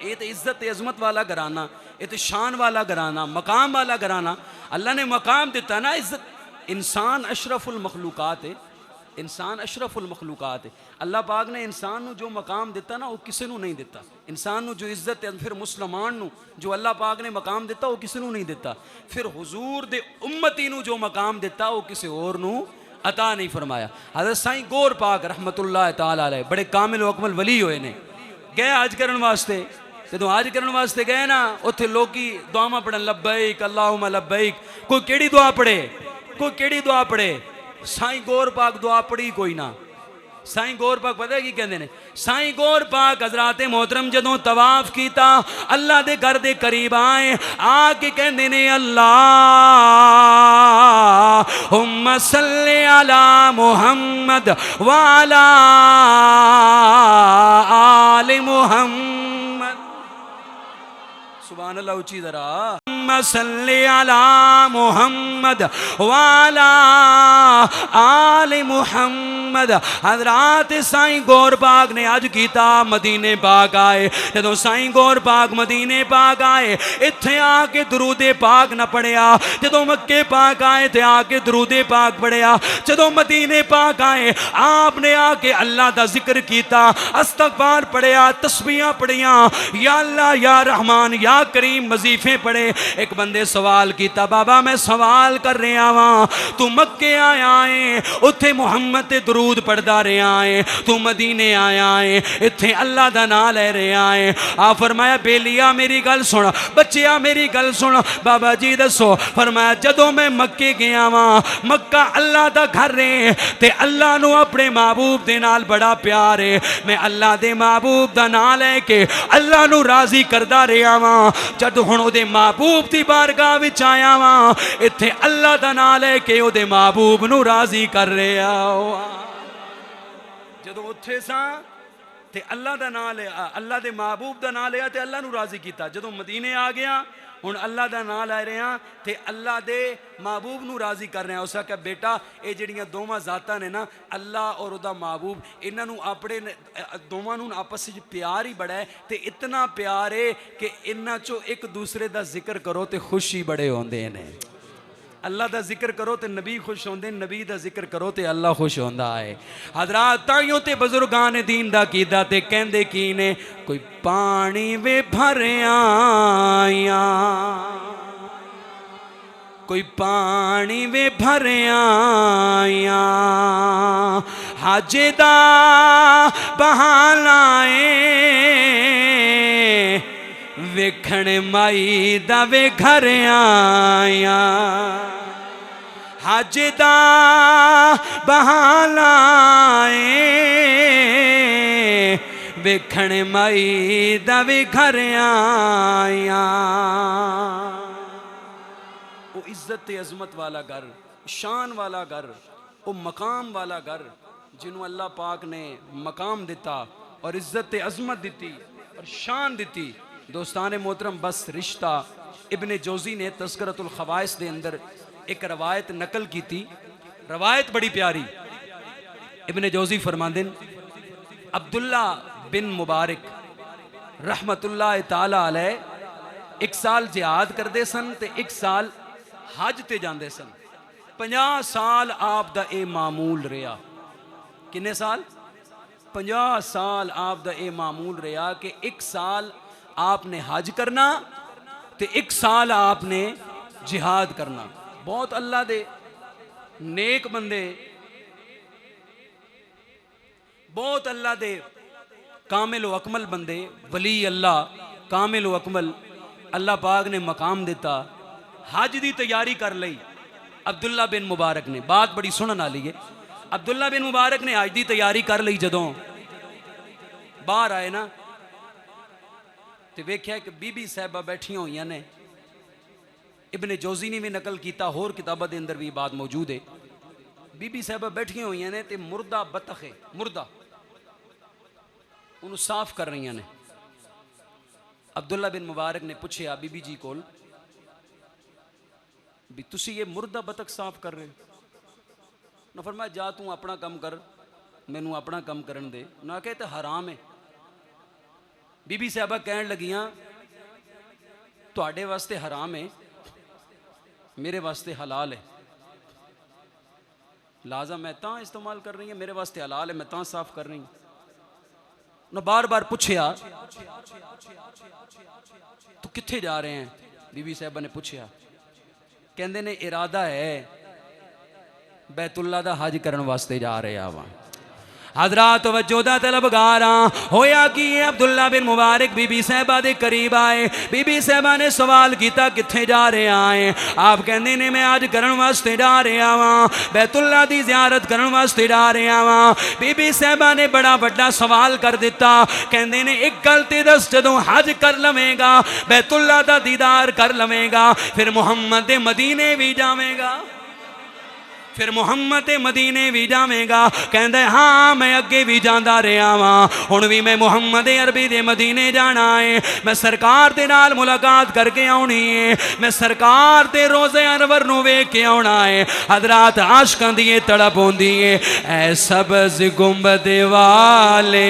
ये तो इज्जत अजमत वाला घराना, ये तो शान वाला घराना, मकाम वाला घराना। अल्लाह ने मकाम दिता ना, इज्जत। इंसान अशरफुल मखलूकात है, इंसान अशरफुल मखलूकात है। अल्लाह पाक ने इंसान नू जो मकाम दिता ना वो किसी नू नहीं दिता। इंसान नू जो इज्जत है, फिर मुसलमान नू जो अल्लाह पाक ने मकाम दिता वो किसी नू नहीं दिता। फिर हुजूर दे उम्मती नू जो मकाम दिता वो किसी और नू अता नहीं फरमाया। हज़रत साईं गौर पाक रहमतुल्लाह तआला अलैह बड़े कामिल व अकमल वली होए ने, गए हज करन वास्ते। जदों हज करन वास्ते गए ना, उत्थे लोकी दुआवां पढ़न, लब्बैक अल्लाहुम्मा लब्बैक। कोई केड़ी दुआ पढ़े, कोई केड़ी दुआ पढ़े। साईं गौर पाक दुआ पढ़ी कोई ना। साईं गौर पाक पता की कहते हैं? साईं गौर पाक हजरात मोहतरम जदों तवाफ किया, अल्लाह दे घर दे करीब आए, आके कहते ने अल्लाहुम्मा सल्ली अला मुहम्मद व अला आलि मुहम्मद। सुभान अल्लाह, ऊंची जरा। सल्ली अला मुहम्मद व अला आलि मुहम्मद। हजरात साईं गौर पाक ने अज किया, मदीने पाक आए। जदों साईं गौर पाक मदीने पाक आए, इत्थे आके दरूदे पाक न पढ़िया। जदों मक्के पाक आए थे आके दरूदे पाक पढ़िया। जदों मदीने पाक आए आपने आके अल्लाह दा जिक्र किया, इस्तगफार पढ़िया, तस्बीहां पढ़िया, या अल्लाह या रहमान या करीम वजीफे पढ़े। एक बंदे सवाल किया, बाबा मैं सवाल कर रहा वां, तू मक्के आया है, उत्थे मुहम्मद ते दरूद पढ़दा रहा है, तू मदीने आया है, इत्थे अल्लाह दा नाम ले रहा है। आ फरमाया बेलिया मेरी गल सुन, बच्चिया मेरी गल सुन, बाबा जी दसो। फरमाया जदों मैं मक्के गया वां, मक्का अल्लाह दा घर है ते अल्लाह नू अपने महबूब दे नाल बड़ा प्यार है, मैं अल्लाह दे महबूब दा नाम लैके अल्लाह नू राजी करदा रहा वां। जद हुण ओदे महबूब दी बारगाह विच आया वां, इत्थे अल्लाह दा नाम लैके ओदे महबूब नू राजी कर रहा वां। जदों उत्थे सां ते अल्लाह दा नाम लिया, अल्लाह दे महबूब दा नाम लिया ते अल्लाह नू राजी किया। जदों मदीने आ गया हुण अल्लाह दा नाम लै रहे हैं ते अल्लाह दे महबूब नू राजी कर रहे हैं। उस आख्या बेटा ये जिहड़ियां दोवां जातां ने ना, अल्लाह और उहदा महबूब, इन्हां नू अपने दोवां नू आपस विच प्यार ही बड़ा है, ते इतना प्यार है कि इन्हां चों एक दूसरे दा जिक्र करो ते खुशी बड़े होंदे ने। अल्लाह दा जिक्र करो तो नबी खुश होंदे, नबी दा जिक्र करो तो अल्लाह खुश होंदा है। हजरात ताइयों ते बजुर्गां ने दीन दा कीदा ते कहंदे की ने, कोई पानी वे भर आया, कोई पानी वे भर आया, हाजे दा बहाना है, वेखण माई दा वे घर आया, हज दा बहाना है, वेखण माई दा वे घर आया। वो इज्जत अजमत वाला घर, शान वाला घर, वो मकाम वाला घर, जिन्हों अल्लाह पाक ने मकाम दिता और इज्जत अजमत दी और शान दी। दोस्तान मोहतरम, बस रिश्ता इब्ने जोजी ने तस्करतुल खवाइस के अंदर एक रवायत नकल की थी, रवायत बड़ी प्यारी। इब्ने जोजी फरमांदे अब्दुल्ला बिन मुबारक रहमतुल्लाह ताला अलैह एक साल जिहाद करते सन ते एक साल हज ते जाते सन। 50 साल आप दा ए मामूल रहा। किन्ने साल? 50 साल आप दा ए मामूल रहा कि एक साल आपने हज करना तो एक साल आपने जिहाद करना। बहुत अल्लाह दे नेक बंदे, बहुत अल्लाह दे कामिल व अकमल बंदे, वली अल्लाह कामिल व अकमल, अल्लाह पाक ने मकाम दिता, हज की तैयारी कर ली। अब्दुल्ला बिन मुबारक ने, बात बड़ी सुनने वाली है, अब्दुल्ला बिन मुबारक ने हज की तैयारी कर ली। जदों बाहर आए ना तो वेख्या कि बीबी साहबा बैठिया हुई ने। इब्ने जोजी ने भी नकल किया, होर किताबों के अंदर भी बात मौजूद है। बीबी साहबा बैठिया हुई ने तो मुर्दा बतख है, मुर्दा उन्होंने साफ कर रही ने। अब्दुल्ला बिन मुबारक ने पूछा बीबी जी को भी तुसी ये मुर्दा बतख साफ कर रहे? ना फरमाया जा तू अपना काम कर, मैनू अपना काम करन दे। ना कहे तो हराम है। बीबी साहबा कहन लगियां तुहाडे वास्ते हराम है, मेरे वास्ते हलाल है, लाजा मैं तां इस्तेमाल कर रही है, मेरे वास्ते हलाल है, मैं तां साफ कर रही हूं। ना बार बार पूछया तू किथे जा रहे हैं? बीबी साहबा ने पूछया, कहंदे ने इरादा है बैतुल्ला दा हज करन वास्ते जा रहे आवा। हजरात तवज्जो दा तलबगारा होया कि अब्दुल्ला बिन मुबारक बीबी साहबा दे करीब आए। बीबी साहबा ने सवाल किया किथे जा रहे आए? आप कहंदे ने मैं आज करन वास्ते जा रहा वां, बैतुल्ला दी ज़ियारत करन वास्ते जा रहा वां। बीबी साहबा ने बड़ा बड़ा सवाल कर दिता, कहंदे ने एक गल ते दस, जदों हज कर लवेगा, बैतुल्ला दा दीदार कर लवेगा, फिर मुहम्मद दे मदीने भी जावेगा? फिर मुहम्मद दे मदीने भी जावेगा? कहंदा हाँ मैं अगे भी जांदा रहा वां, हुण भी मैं मुहम्मद अरबी दे मदीने जाना है, मैं सरकार दे नाल मुलाकात करके आउणी है, मैं सरकार दे रोज़े अनवर नूं वेख के आउणा है। हज़रात आशिकां दी ये तड़प होंदी है, ऐ सब्ज़ गुंबद वाले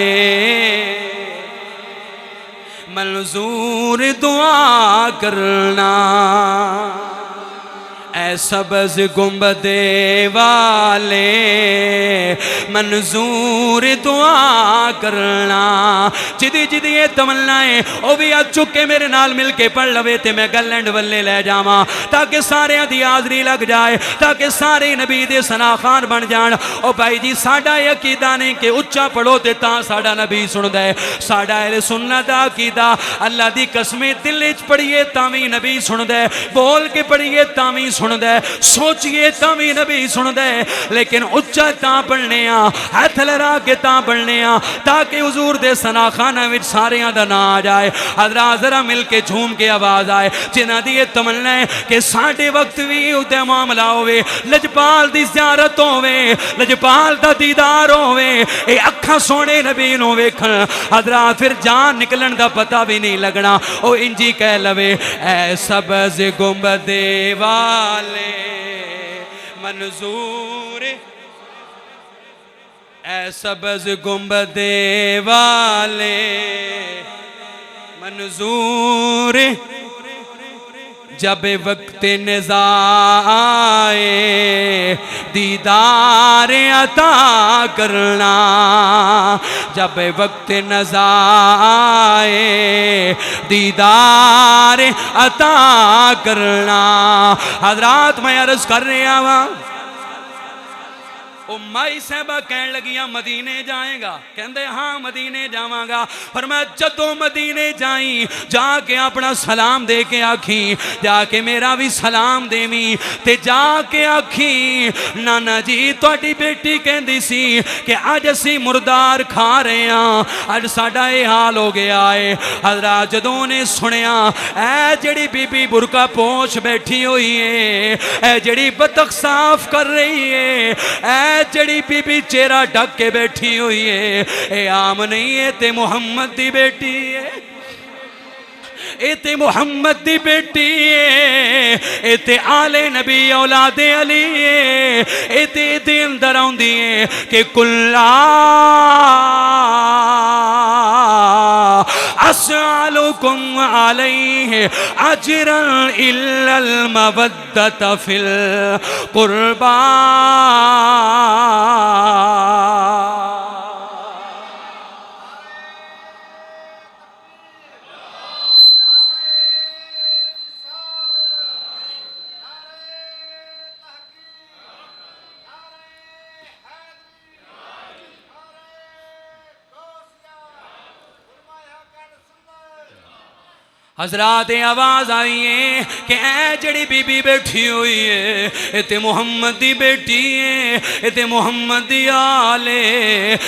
मंजूर दुआ करना, सब्ज गुंबदे वाले मंजूर दुआ करना। जिदी जिदी ये तमन्नाएं वो भी आज चुके मेरे नाल मिल के पढ़ लवे ते मैं गलैंड वल्ले ले जावा, ताकि सारे दी हाजरी लग जाए, ताकि सारे नबी दे सनाखान बन जान। ओ भाई जी साडा ये अकीदा नहीं कि उच्चा पढ़ो ते तां साडा नबी सुनदा है। साडा अहले सुन्नत दा अकीदा अल्लाह दी कसमें दिल च पढ़िए तां भी नबी सुनदा है, बोल के पढ़िए तां भी सुनदा है, सोचिए तां भी नबी सुनदा है। लेकिन उच्चा तां पढ़ने आ, हथ लहरा के तां पढ़ने आ ताकि हुजूर दे सनाखाना विच सारियां दा नाम आ जाए। हज़रात जरा मिल के झूम के आवाज आए जिन्हां दी तमन्ना है कि साडे वक्त भी उदे मामला होवे, लजपाल दी ज़ियारत होवे, लजपाल दा दीदार होवे, ए अखां सोने नबी नूं वेखण। हज़रात फिर जान निकलन दा पता भी नहीं लगना। ओ इंजी कह लवे ऐ सब्ज़ गुंबदे वाले मंजूर, ऐ सब्ज़ गुंबदे वाले मंजूर, जब वक्त निज़ा आए दीदार अता करना, जब वक्त नज़ा आए दीदार अता करना। हज़रात मैं अर्ज़ कर रहा वहाँ ओ माई साहबा कहन लगियां मदीने जाएगा, कहंदे हाँ मदीने जावांगा। पर मैं जदों मदीने जाई जाके अपना सलाम दे के आखी, जाके मेरा भी सलाम देवी ते जाके आखी नाना जी तुहाडी बेटी कहंदी सी कि अज असी मुर्दार खा रहे हैं, अज साडा ये हाल हो गया है। हज़रात जदों ने सुनिया ऐ जिहड़ी बीबी बुरका पोश बैठी हुई है, ऐ जिहड़ी बतख साफ कर रही है, ऐ जड़ी बीबी चेहरा ढक के बैठी हुई है, ए आम नहीं है ते मुहम्मद दी बेटी है, ए ते मुहम्मद दी बेटी है, ए ते आले नबी औलादे अली है, ए ते दे अंदर आउंदी है कि कुल्ला अस्अलुकुम अलैहि अजरन इल्लल मवद्दत फिल कुर्बा। हज़रात आवाज़ आई है कि ऐ जड़ी बीबी बैठी हुई है ये ते मुहम्मद दी बेटी है, ये ते मुहम्मद दी आले,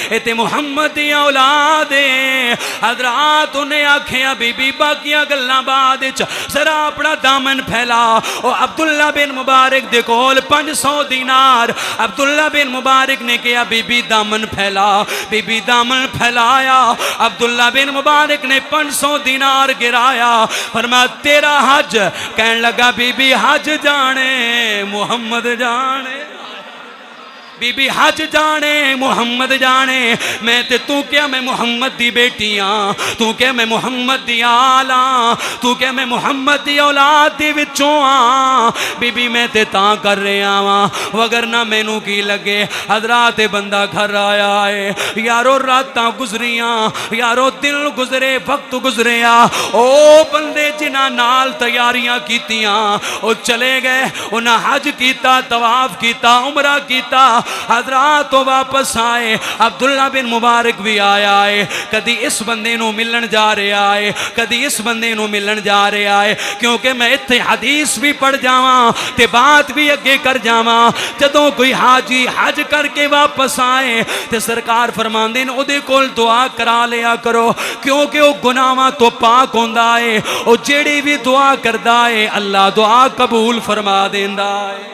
ये ते मुहम्मद दी औलाद है। हज़रात उन्हें आखिया बीबी बाकियां गल्लां बाद विच जरा अपना दामन फैला। ओ अब्दुल्ला बिन मुबारक दे कोल 500 दीनार, अब्दुल्ला बिन मुबारक ने कहा बीबी दामन फैला, बीबी दामन फैलाया। अब्दुल्ला बिन मुबारक ने 500 दीनार गिराया, फरमाया तेरा हज, कहने लगा बीबी हज जाने मुहम्मद जाने, बीबी हज जाने मुहम्मद जाने। मैं ते तू क्या मैं मुहम्मद दी बेटी हाँ, तू क्या मैं मुहम्मद दी आला, तू क्या मैं मुहम्मद दी औलाद दे विचों हाँ। बीबी मैं ते तां कर रहा वा वगरना मैनू की लगे। हज़रात बंदा घर आया है, यारो रातां गुजरियां, यारो दिल गुजरे, वक्त गुजरिया। ओ बंदे जिन्हां नाल तैयारियां कीतियां ओ चले गए, उन्हां हज कीता, तवाफ कीता, उमरा कीता। हज़रात तो वापस आए, अब्दुल्ला बिन मुबारक भी आया है। कदी इस बंदे नू मिलन जा रहा है, कदी इस बंदे नू मिलन जा रहा है, क्योंकि मैं इत्थे हदीस भी पढ़ जावा ते बात भी अगे कर जावा। जदों कोई हाजी हज करके वापस आए ते सरकार फरमांदे ने उहदे कोल दुआ करा लिया करो, क्योंकि वह गुनाहां तो पाक होंदा है। वह जेड़ी भी दुआ करदा है अल्लाह दुआ कबूल फरमा देंदा है।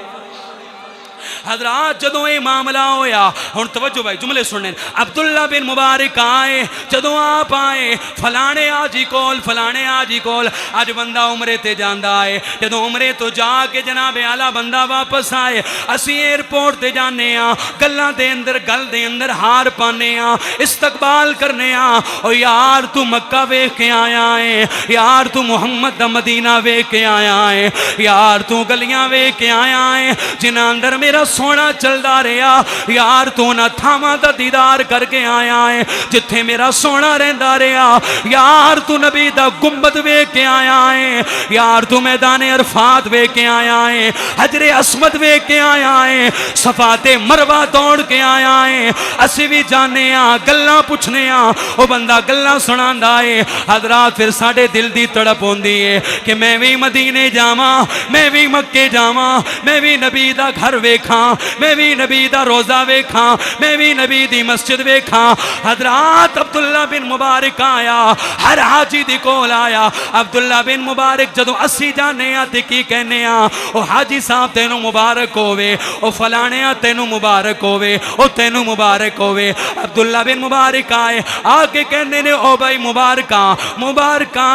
हजरात जदों ये मामला होया, हुण तवज्जो भाई जुमले सुनने। अब्दुल्ला बिन मुबारक आए, जदों आप आए फलाने आजी कोल, फलाने आजी कोल, अज बंदा उमरे ते जांदा है, जदों उमरे तो जाके जनाबे आला बंदा वापस आए, असी एयरपोर्ट ते जाने आ, गल्लां दे अंदर गल दे अंदर हार पाने आ, इस्तकबाल करने आ, ओ यार तू मक्का वेख के आया है, यार तू मुहम्मद दा मदीना वेख के आया है, यार तू गलियां वेख के आया है जिन्हां अंदर मेरा सोना चलदा रहा, यार तू ना थावां दा दीदार करके आया है जिथे मेरा सोना रहिंदा रहा, यार तू नबी दा गुंबद वेख के आया है, यार तू मैदान अरफात वेख के आया है, हजरे अस्मद वेख के आया है, सफाते मरवा दौड़ के आया है। असी भी जाने आ, गल्लां पुछने आ, ओ बंदा गल्लां सुनांदा है। हजरात फिर साडे दिल दी तड़प होंदी है कि मैं भी मदीने जावां, मैं भी मक्के जावां, मैं भी नबी दा घर वेखां, मैं भी नबी दा रोजा वेखां, मैं भी नबी दी मस्जिद वेखां। हजरात अब्दुल्ला बिन मुबारक आया, हर हाजी दी कोल आया। अब्दुल्ला बिन मुबारक जदों असी जाने आ ते की कहने आ, ओ हाजी साहब तेनू मुबारक होवे, ओ फलाने तेनू मुबारक होवे, ओ तेनू मुबारक होवे। अब्दुल्ला बिन मुबारक आए, आके कहंदे ने ओ भाई मुबारका मुबारका,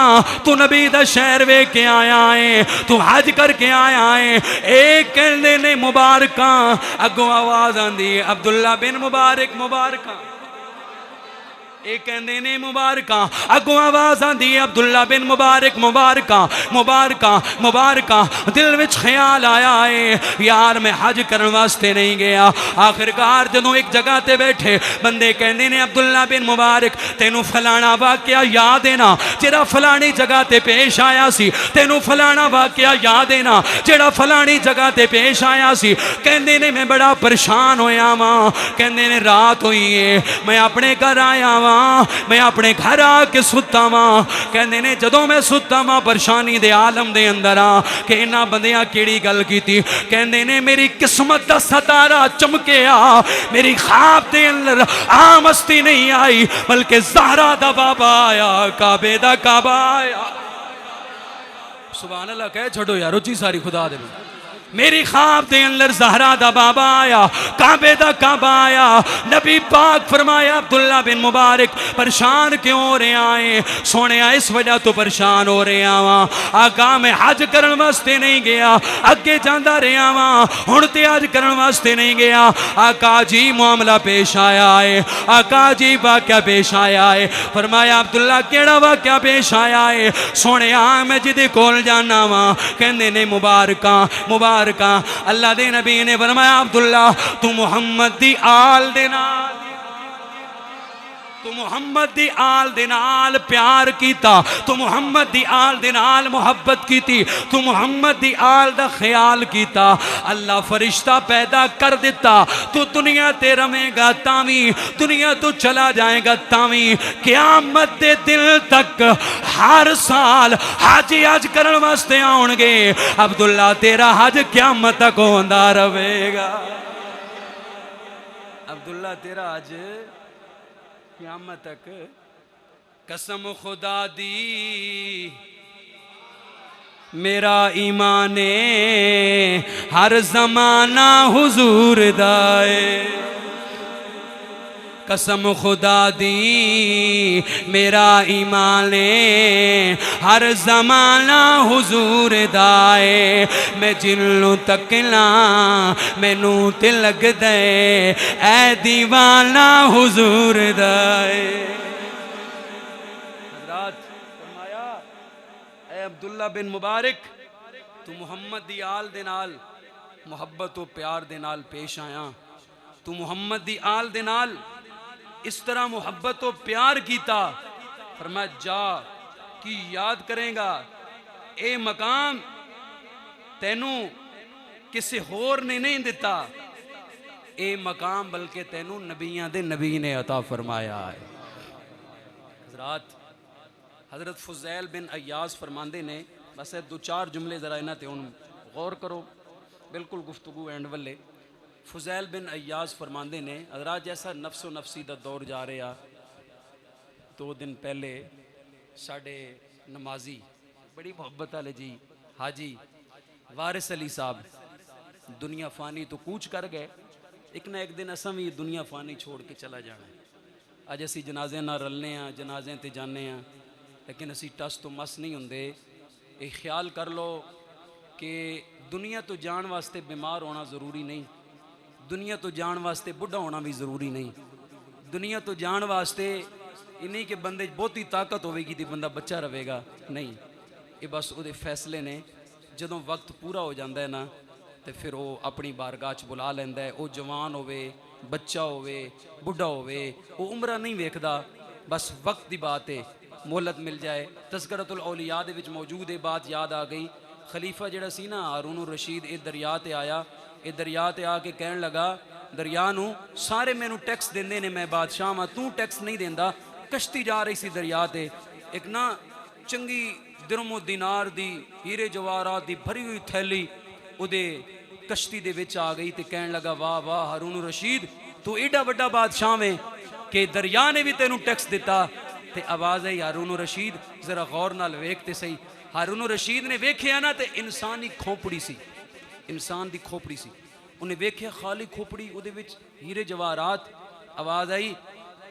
तू नबी दा शहर वेख के आया है, तू हज करके आया है। एक कहंदे ने मुबारका, अगों आवाज आंदी है अब्दुल्ला बिन मुबारक मुबारका, एक कहंदे ने मुबारका, अगों आवाज आंदी है अब्दुल्ला बिन मुबारक मुबारका मुबारका मुबारका। दिल विच ख्याल आया है यार मैं हज करन वास्ते नहीं गया। आखिरकार जदों एक जगह ते बैठे बंदे कहंदे ने अब्दुल्ला बिन मुबारक तेनू फलाना वाकया याद है ना जेड़ा फलानी जगह ते पेश आया सी, तेनू फलाना वाकया याद है ना जेड़ा फलानी जगह ते पेश आया सी। कहंदे ने मैं बड़ा परेशान होया वां, कहंदे ने रात हुई है मैं अपने घर आया वां, मैं अपने घर आके सुता वां। कहंदे ने जदों मैं सुता वां परेशानी दे आलम दे अंदर आ कि इन्हां बंदियां केड़ी गल कीती। कहंदे ने मेरी किस्मत दा सतारा चमकिया, मेरी ख्वाब दे अंदर आमस्ती नहीं आई बल्कि ज़हरा दा बाबा आया, काबे दा काबा आया। सुभान अल्लाह कह छोड़ो यार, रुचि सारी खुदा दे। मेरी ख्वाब दे अंदर ज़हरा दा बाबा आया, काबे दा काबा आया। नबी पाक फरमाया अब्दुल्ला बिन मुबारक परेशान क्यों हो रहे आए? सोने इस वजह तो परेशान हो रहे आवा, आका मैं हज करन वास्ते नहीं गया, अगे जांदा रहा वां, हुण ते हज करन वास्ते नहीं गया। आका जी मामला पेश आया है, आका जी वाकया पेश आया है। फरमाया अब्दुल्ला केड़ा वाकया पेश आया है? सोने मैं जिदे कोल जाना वा कहंदे ने मुबारका मुबारका। अल्लाह दे नबी ने फरमाया अब्दुल्ला तू मुहम्मद दी आल दे नाल, तू मुहम्मद दी आल दे नाल प्यार कीता, तू मुहम्मद दी आल दे नाल मुहब्बत कीती, तू मुहम्मद दी आल दा ख्याल कीता। अल्लाह फरिश्ता पैदा कर दिता, तू दुनिया ते रवेगा तावी, दुनिया तू चला जाएगा तावी, क़यामत दे दिल तक हर साल हाजी हज करन वास्ते आउणगे। अब्दुल्ला तेरा हज क़यामत तक होंदा रहेगा। अब्दुल्ला तेरा हज क़यामत तक। कसम खुदा दी मेरा ईमाने हर जमाना हुजूर दाए, कसम खुदा दी मेरा ईमाने हर जमाना हुजूर दाए। मैं जिन्नू तकला मैनू ते लगदा ऐ दीवाना हुजूर दाए। फरमाया ऐ अब्दुल्ला बिन मुबारक तू मुहम्मद दी आल दे नाल मुहब्बत व प्यार दे नाल पेश आया, तू मुहम्मद दी आल दे नाल इस तरह मुहब्बत व प्यार कीता। फरमाया जा कि याद करेगा ए मकाम तेनू किसी होर ने नहीं दिता, ए मकाम बल्कि तेनू नबियां दे नबी ने अता फरमाया है। हजरात हजरत फुज़ैल बिन अय्याज़ फरमांदे ने, बस दो चार जुमले जरा इन्हां ते हुण गौर करो, बिल्कुल गुफ्तगू एंड वाले। फुज़ैल बिन अय्याज़ फरमांदे ने हजरात जैसा नफ्सो नफसी दा दौर जा रहा, 2 दिन पहले साढ़े नमाजी बड़ी मोहब्बत वाले जी हाजी वारिस अली साहब दुनिया फानी तो कूच कर गए, एक ना एक दिन असा भी दुनिया फानी छोड़ के चला जाना है। अज असी जनाजे ना रलने हाँ, जनाजे ते जाने हाँ, लेकिन असी टस तो मस नहीं होंगे। ये ख्याल कर लो कि दुनिया तो जान वास्ते बीमार होना ज़रूरी नहीं, दुनिया तो जान वास्ते बुढ़ा होना भी ज़रूरी नहीं, दुनिया तो जान वास्ते ये नहीं कि बंदे बहुती ताकत होगी तो बंदा बच्चा रहेगा, नहीं। ये बस वो फैसले ने। जदों वक्त पूरा हो जाता है ना तो फिर वो अपनी बारगाह च बुला लैंदा है। वो जवान होवे, बच्चा होवे, बुढ़ा होवे, वो उम्र नहीं वेखदा, बस वक्त की बात है, मोहलत मिल जाए। तज़किरतुल औलिया दे विच मौजूद है। बात याद आ गई, खलीफा जिहड़ा सी ना हारून रशीद, ये दरिया ते आया, ये दरिया ते आके कहन लगा दरिया नूं, सारे मैनू टैक्स देंदे ने, मैं बादशाह हाँ, तू टैक्स नहीं देंदा। कश्ती जा रही सी दरिया ते, एक ना चंगी दिरमो दिनार दी हीरे जवाहरात दी भरी हुई थैली उदे कश्ती दे विच आ गई। तो कहन लगा वाह वाह हारून रशीद, तू एडा वड्डा बादशाह में कि दरिया ने भी तेनू टैक्स दिता। ते आवाज़ आई हारून रशीद जरा गौर नाल वेख ते सही। हारून रशीद ने वेख्या ना तो इंसान की खोपड़ी सी, इंसान की खोपड़ी सी, उन्हें वेख्या खाली खोपड़ी, उहदे विच हीरे जवाहरात। आवाज़ आई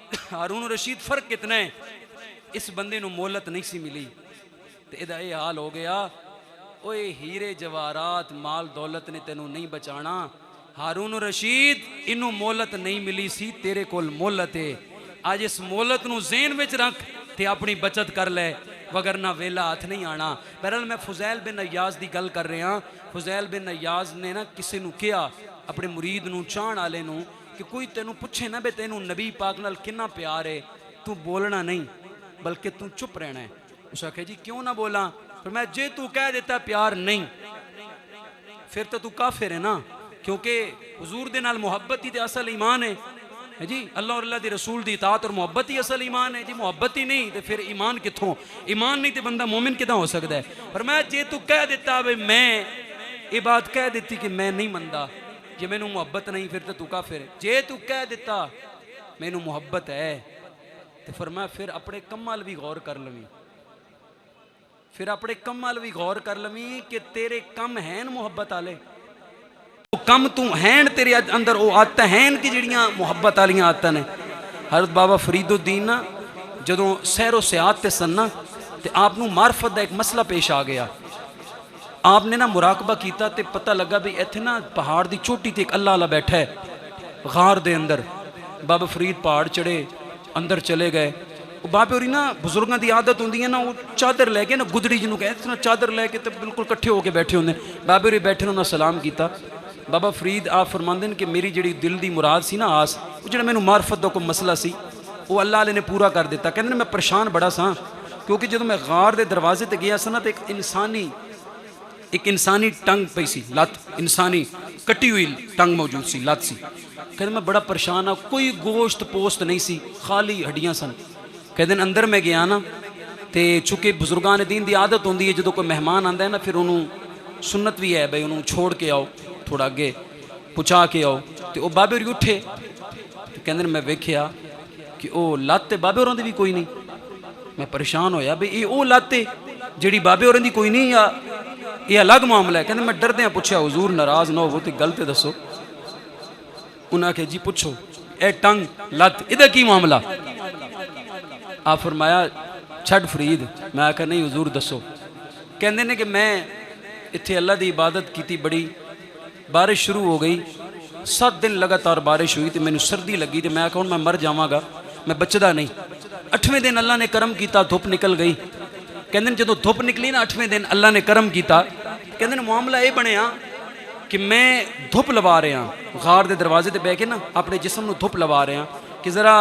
हारून रशीद फर्क कितना है, इस बंदे नूं मोहलत नहीं सी मिली। तो इहदा ये हाल हो गया, ओए हीरे जवाहरात माल दौलत ने तेनू नहीं बचाना। हारून रशीद इनू मोहलत नहीं मिली सी, तेरे कोल मोहलत है। आज इस मोहलत नू ज़हन विच रख ते अपनी बचत कर ले, वगरना वेला हाथ नहीं आना। बहरहाल मैं फुज़ैल बिन अय्याज़ की गल कर रहा। फुज़ैल बिन अय्याज़ ने ना किसी नू कहा, अपने मुरीद नू, चाहण वाले नू, कि कोई तेनू पुछे ना भी तेनू नबी पाक नाल किन्ना प्यार है, तू बोलना नहीं बल्कि तू चुप रहना है। उस आखे जी क्यों ना बोला? फिर मैं जे तू कह देता प्यार नहीं, फिर तो तू काफिर है ना, क्योंकि हुजूर दे नाल मुहब्बत ही तो असल ईमान है जी। अल्लाह और अल्लाह के रसूल की इताअत और मुहब्बत ही असल ईमान है जी। मुहब्बत ही नहीं तो फिर ईमान कितों? ईमान नहीं तो बंदा मोमिन किदा हो सकता है? पर मैं जे तू कह देता भाई, मैं ये बात कह देती कि मैं नहीं मनता, जे मैनू मुहब्बत नहीं, फिर तो तू काफिर है। जे तू कह देता मैनू मुहब्बत है, तो फिर मैं फिर अपने कम वाल भी गौर कर लवी, फिर अपने कम वाल भी गौर कर लवी कि तेरे कम हैं मुहब्बत आले, कम तू हैं तेरे अंदर वो आदत हैं कि जड़ियाँ मुहब्बत वाली आदत ने। हज़रत बाबा फरीदुद्दीन ना जदों सैरो सियात ते सन ना, तो आपनू मार्फत का एक मसला पेश आ गया। आपने ना मुराकबा किया तो पता लगा भी इत्थे ना पहाड़ की चोटी ते एक अल्लाह वाला बैठा है गार दे अंदर। बाबा फरीद पहाड़ चढ़े, अंदर चले गए। बाबे होरी ना बुजुर्गों की आदत होंगी है ना, वो चादर लैके ना, गुदड़ी जिन्हों कहते ना, चादर लैके तो बिल्कुल कट्ठे होकर बैठे होंगे। बाबे होरी बैठे उन्होंने सलाम किया। बाबा फरीद आप फरमाते हैं कि मेरी जी दिल की मुराद सी ना, आस, वो जो मैंने मार्फत का कोई मसला सी, वो अल्लाह वाले ने पूरा कर दिता। कहते मैं परेशान बड़ा सा, क्योंकि जो मैं गार के दरवाजे ते गया सा ना, तो एक इंसानी टंग पई सी, लत इंसानी कटी हुई टंग मौजूद सी, लत सी। कहते मैं बड़ा परेशान हाँ, कोई गोश्त पोस्ट नहीं सी, खाली हड्डियाँ सन। कहते अंदर मैं गया ना, तो चूँकि बुजुर्गों ने दीन की आदत होंगी है, जो कोई मेहमान आता है ना, फिर उन्होंने सुन्नत भी है भाई उन्होंने छोड़ के आओ, थोड़ा अगे पहुँचा के आओ। तो वह बाबे होरी उठे, तो कहते मैं वेख्या कि वह लत्त बाबे होरां दी भी कोई नहीं। मैं परेशान होया भी ये वो लत्त है जिहड़ी बाबे होरां दी कोई नहीं, या ये अलग मामला है? कहते मैं डरद्या पूछया हुजूर नाराज़ ना हो तो गल तो दसो। उन्हें आखे जी पुछो, ए टंग लत्त इहदा की मामला? आप फरमाया छड़ फरीद। मैं आख्या नहीं हुजूर दसो। कहते ने कि मैं इत्थे अल्लाह की इबादत की, बड़ी बारिश शुरू हो गई, 7 दिन लगातार बारिश हुई, तो मैनू सर्दी लगी, तो मैं आख्या हुण मैं मर जावांगा, मैं बचदा नहीं। 8वें दिन अल्लाह ने करम किया, धुप निकल गई। कहते जो धुप निकली ना 8वें दिन अल्लाह ने करम किया। कहते मामला ये बनया कि मैं धुप लवा रहा, गार के दरवाजे पर बह के ना अपने जिसम में धुप लवा रहा कि जरा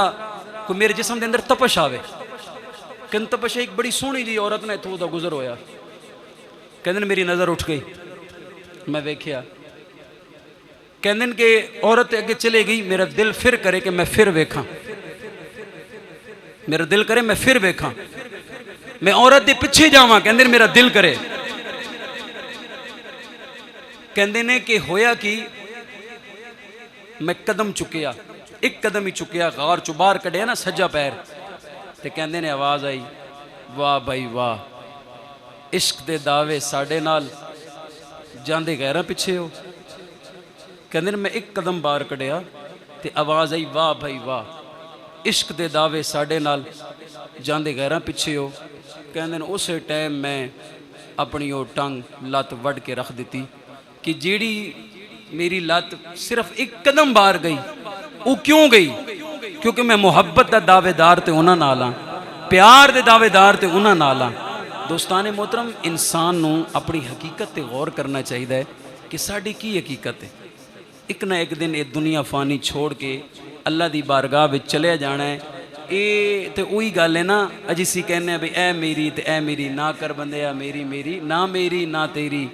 कोई मेरे जिसम के अंदर तपश आवे। कहते तपश एक बड़ी सोहनी जी औरत ने इतों का गुजर होया। कहते मेरी नज़र उठ गई, मैं वेख्या। कहते कि औरत अगे चले गई, मेरा दिल फिर करे कि मैं फिर वेखा, मेरा दिल करे मैं फिर वेखा, मैं औरत के पिछे जावा। कहते मेरा दिल करे। कहते ने कि होया कि मैं कदम चुकिया, एक कदम ही चुकिया, गार चो बाहर कढ़िया ना सज्जा पैर, तो कहते ने आवाज़ आई वाह भाई वाह, इश्क दे दावे साडे नाल जांदे गैरां पिछे हो। कहते मैं एक कदम बाहर कढ़िया तो आवाज़ आई वाह भाई वाह इश्क के दावे साढ़े नाल जाते गैर पिछे हो। कहते उस टाइम मैं अपनी वो टंग लत्त वढ़ के रख दी कि जीड़ी मेरी लत्त सिर्फ एक कदम बाहर गई। वो क्यों गई? क्योंकि मैं मुहब्बत का दावेदार तो उन्होंने नाल हाँ, प्यार के दावेदार तो उन्होंने नाल हाँ। दोस्ताने मोहतरम, इंसान नू अपनी हकीकत पर गौर करना चाहिए कि साड़ी की हकीकत है। एक ना एक दिन ये दुनिया फानी छोड़ के अल्लाह की बारगाह में चलिया जाना है। ये तो वही गल है ना, अजिसी कहने भी ए मेरी तो ए मेरी ना कर बंदे मेरी मेरी ना मेरी ना तेरी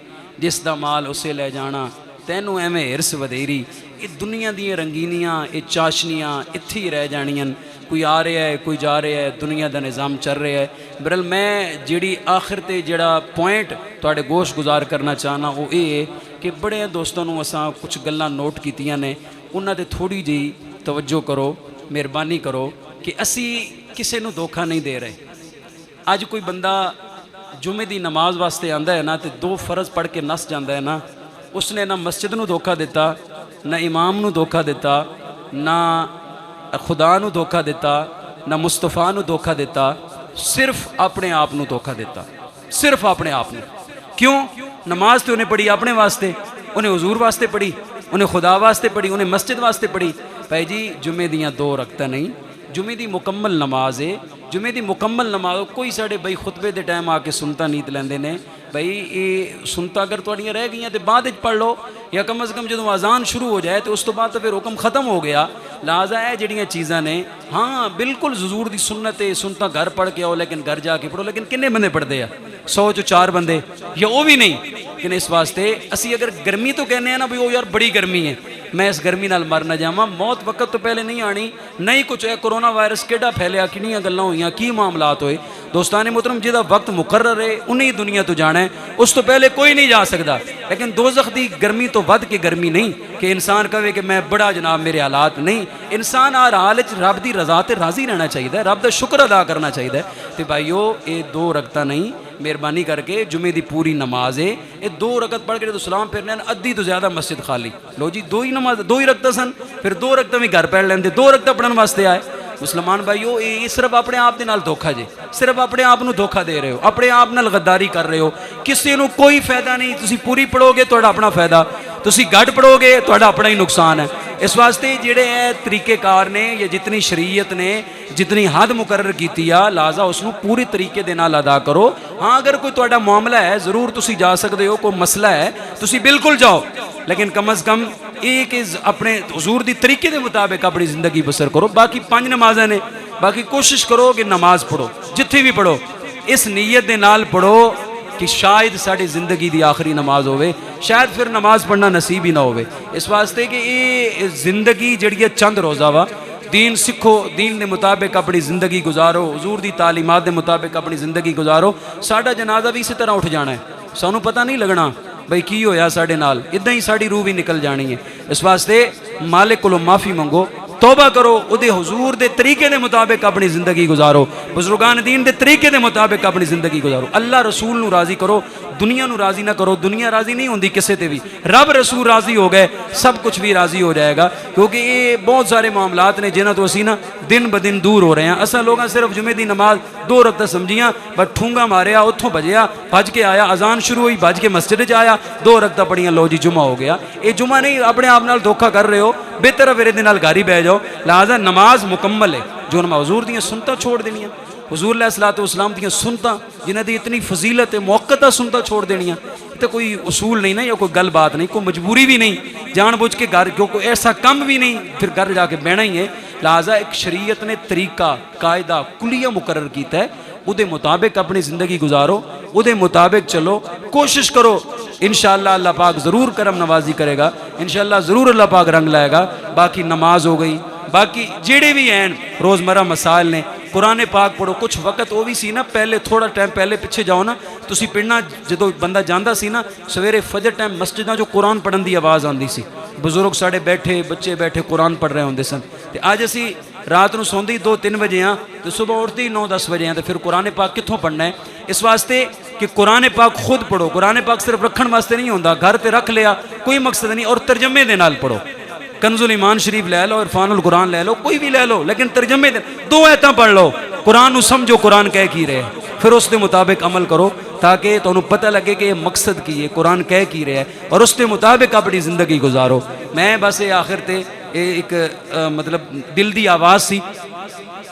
जिसका माल उसे ले जाना तैनू एवें हिरस वधेरी। ये दुनिया दियाँ रंगीनियाँ ये चाशनियाँ इत्थे ही रह जानियां। कोई आ रहा है कोई जा रहा है, दुनिया का निज़ाम चल रहा है। बरल मैं जिहड़ी आखिर ते जिहड़ा पॉइंट तुहाडे गोश गुजार करना चाहना वो ये कि बड़े दोस्तों नूं असां कुछ गल्लां नोट कीतियां ने, उन्हां ते थोड़ी जी तवज्जो करो, मेहरबानी करो कि असी किसी नूं धोखा नहीं दे रहे। अज कोई बंदा जुमे की नमाज वास्ते आंदा है ना तो 2 फर्ज पढ़ के नस जाता है ना, उसने ना मस्जिद नूं धोखा दिता, ना इमाम नूं धोखा दिता, ना खुदा नूं धोखा दिता, ना मुस्तफा नूं धोखा दिता, सिर्फ अपने आप नूं धोखा दिता। सिर्फ अपने आप नूं। क्यों? नमाज तो उन्हें पढ़ी अपने वास्ते, उन्हें हुजूर वास्ते पढ़ी, उन्हें खुदा वास्ते पढ़ी, उन्हें मस्जिद वास्ते पढ़ी। भाई जी जुमे दियाँ 2 रकता नहीं, जुमे की मुकम्मल नमाज है। जुमे की मुकम्मल नमाज कोई साढ़े बई खुतबे के टाइम आके सुनता नीत लेंदे ने। बई ये सुनता अगर तुहाड़ियां रह गई तो बाद पढ़ लो, या कम अज़ कम जो अजान शुरू हो जाए तो उस तो बाद तो फिर हुक्म खत्म हो गया। लिहाजा है जड़ियाँ चीज़ां ने, हाँ बिल्कुल हजूर की सुन्नत है, सुनता घर पढ़ के आओ लेकिन घर जाके पढ़ो। लेकिन किन्ने बंदे पढ़ते हैं? 100 चो 4 बंदे, या वो भी नहीं। लेकिन इस वास्ते असी अगर गर्मी तो कहने हैं ना भी वो यार बड़ी गर्मी है, मैं इस गर्मी नाल मर ना जावां, मौत वक्त तो पहले नहीं आनी, नहीं कुछ है कोरोना वायरस केड़ा फैलिया, किनियां गल्लां होईयां, की मामलात होए। दोस्ताने मोहतरम, जिहदा वक्त मुकर्रर है उन्हीं दुनिया तो जाना है, उस तो पहले कोई नहीं जा सकता। लेकिन दोज़ख दी गर्मी तो वध के गर्मी नहीं कि इंसान कहे कि मैं बड़ा जनाब मेरे हालात नहीं। इंसान हर हाल च रब की रजा ते राजी रहना चाहिए, रब का शुक्र अदा करना चाहिए। तो भाईओ ये 2 रकता नहीं, मेहरबानी करके जुमे की पूरी नमाज है, ये 2 रकत पढ़ के तो सलाम फिरने अद्धी तो ज़्यादा मस्जिद खाली। लो जी 2 ही नमाज 2 ही रकता सन, फिर 2 रकता भी घर पढ़ लेंदे, 2 रकता पढ़ने वास्ते आए। मुसलमान भाईओ ये सिर्फ अपने आप के नाल धोखा जे, सिर्फ अपने आप नूं धोखा दे रहे हो, अपने आप नाल गद्दारी कर रहे हो, किसी नूं कोई फायदा नहीं। तुसी पूरी पढ़ोगे तुहाडा अपना फायदा, तुसी घट पढ़ोगे तुहाडा अपना ही नुकसान है। इस वास्ते जिहड़े तरीकेकार ने या जितनी शरीयत ने जितनी हद मुकर्रर की लिहाजा उसनूं पूरे तरीके दे नाल अदा करो। हाँ अगर कोई तुहाडा मामला है ज़रूर तुसी जा सकते हो, कोई मसला है तुसी बिल्कुल जाओ, लेकिन कम अज़ कम एक अपने हुजूर दी तरीके के मुताबिक अपनी ज़िंदगी बसर करो। बाकी 5 नमाज़ां ने, बाकी कोशिश करो कि नमाज पढ़ो, जिथे भी पढ़ो इस नीयत दे नाल पढ़ो कि शायद साड़ी ज़िंदगी की आखिरी नमाज होवे, शायद फिर नमाज पढ़ना नसीब ही ना होवे। इस वास्ते कि ये ज़िंदगी जिहड़ी चंद रोज़ा वा, दीन सीखो, दीन के मुताबिक अपनी ज़िंदगी गुजारो, हुजूर की तालीमात के मुताबिक अपनी ज़िंदगी गुजारो। साडा जनाजा भी इसी तरह उठ जाना है, सानू पता नहीं लगना बई की होया साडे नाल, इदां ही साड़ी रूह भी निकल जानी है। इस वास्ते मालिक कोलों माफ़ी मंगो, तौबा करो, उहदे हुजूर दे तरीके दे मुताबिक अपनी ज़िंदगी गुजारो, बुजुर्गान दीन दे तरीके दे मुताबिक अपनी ज़िंदगी गुजारो। अल्लाह रसूल नूं राज़ी करो, दुनिया नूं राज़ी ना करो। दुनिया राज़ी नहीं होंदी किसी ते भी, रब रसूल राज़ी हो गए सब कुछ भी राज़ी हो जाएगा। क्योंकि ये बहुत सारे मामलात ने जिन्हां तो असी ना दिन ब दिन दूर हो रहे हैं। असां लोग सिर्फ जुमे की नमाज 2 रकत समझियां, बस ठूंगा मारिया, उत्थों भजया, भज के आया, अजान शुरू हुई, भज के मस्जिद च आया, 2 रकत पढ़ियां, लो जी जुमा हो गया। ये जुमा नहीं, अपने आप नाल धोखा कर रहे हो, बेहतर है फिर इहदे नाल घर ही बह जाओ। लिहाजा नमाज मुकम्मल है, जो नमाज हुजूर दियां सुन्नतां छोड़ देनियां, हुजूर अलैहिस्सलाम दियां सुन्नतां जिन्हां दी इतनी फजीलत है, मौक़ता सुन्नतां छोड़ देनियां, तो कोई उसूल नहीं ना, या कोई गल बात नहीं, कोई मजबूरी भी नहीं, जानबूझ के घर क्यों कोई ऐसा कम भी नहीं, फिर घर जाके बहना ही है। लिहाजा एक शरीयत ने तरीका कायदा कुलिया मुकर्रर किया है, उहदे मुताबिक अपनी ज़िंदगी गुजारो, उहदे मुताबिक चलो, कोशिश करो, इंशाअल्लाह अल्लाह पाक ज़रूर करम नवाजी करेगा, इंशाअल्लाह ज़रूर अल्लाह पाक रंग लाएगा। बाकी नमाज हो गई, बाकी जेड़े भी हैं रोज़मर्रा मसाइल ने, कुरान पाक पढ़ो। कुछ वक्त वो भी सी ना, पहले थोड़ा टाइम पहले पिछे जाओ ना, तुसी पिंडां जो बंदा जांदा सी ना, सवेरे फजर टाइम मस्जिदां जो कुरान पढ़न की आवाज़ आती सी, बजुर्ग साढ़े बैठे, बच्चे बैठे कुरान पढ़ रहे होंदे सन। ते अज असी रात को सौंदे 2-3 बजे हाँ, तो सुबह उठते ही 9-10 बजे हैं, तो फिर कुरान पाक कित्थों पढ़ना है। इस वास्ते कि कुरान पाक खुद पढ़ो। कुरान पाक सिर्फ रखने वास्ते नहीं होता, घर पर रख लिया कोई मकसद नहीं, और तर्जमे दे नाल पढ़ो। कंजुल ईमान शरीफ लै लो, इरफानुल कुरान लै लो, कोई भी लै लो, लेकिन तर्जमे दे 2 आयतां पढ़ लो, कुरान समझो कुरान कह की रहे, फिर उसके मुताबिक अमल करो, ताकि तुहानू पता लगे कि ये मकसद की है, कुरान कह की रहा है, और उसके मुताबिक अपनी ज़िंदगी गुजारो। मैं बस ये आखिर ते एक मतलब दिल की आवाज़ सी,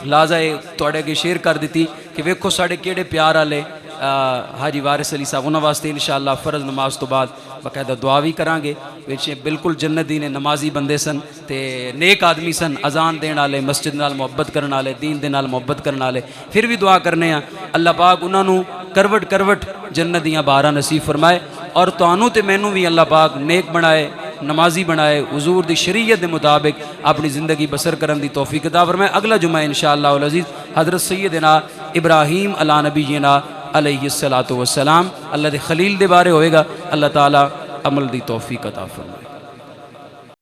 लाजा ये तुहाडे अगे शेयर कर दी कि वेखो साढ़े केड़े प्यार वाले हाजी वारिस अली साहब, उन्होंने वास्ते इंशाअल्लाह फ़र्ज नमाज तो बाद बाकायदा दुआ भी करांगे। बिल्कुल जन्नत दी ने, नमाजी बंदे सन ते नेक आदमी सन, अजान देने वाले, मस्जिद नाल मुहब्बत करने वाले, दीन दे नाल मुहब्बत करने वाले। फिर भी दुआ करने अल्लाह पाक उन्होंने करवट करवट जन्नत दियां बारां नसीब फरमाए, और तुहानू ते मैनू भी अल्लाह पाक नेक बनाए, नमाजी बनाए, हुजूर दी शरीयत के मुताबिक अपनी ज़िंदगी बसर करने की तौफीक अता फरमाए। अगला जुमा इंशाअल्लाह उल अज़ीज़ हज़रत सैयदना इब्राहीम अला नबीना अलैहिस्सलातु वस्सलाम अल्लाह दे खलील दे बारे होएगा। अल्लाह ताला अमल दी तौफीक अता फरमाए।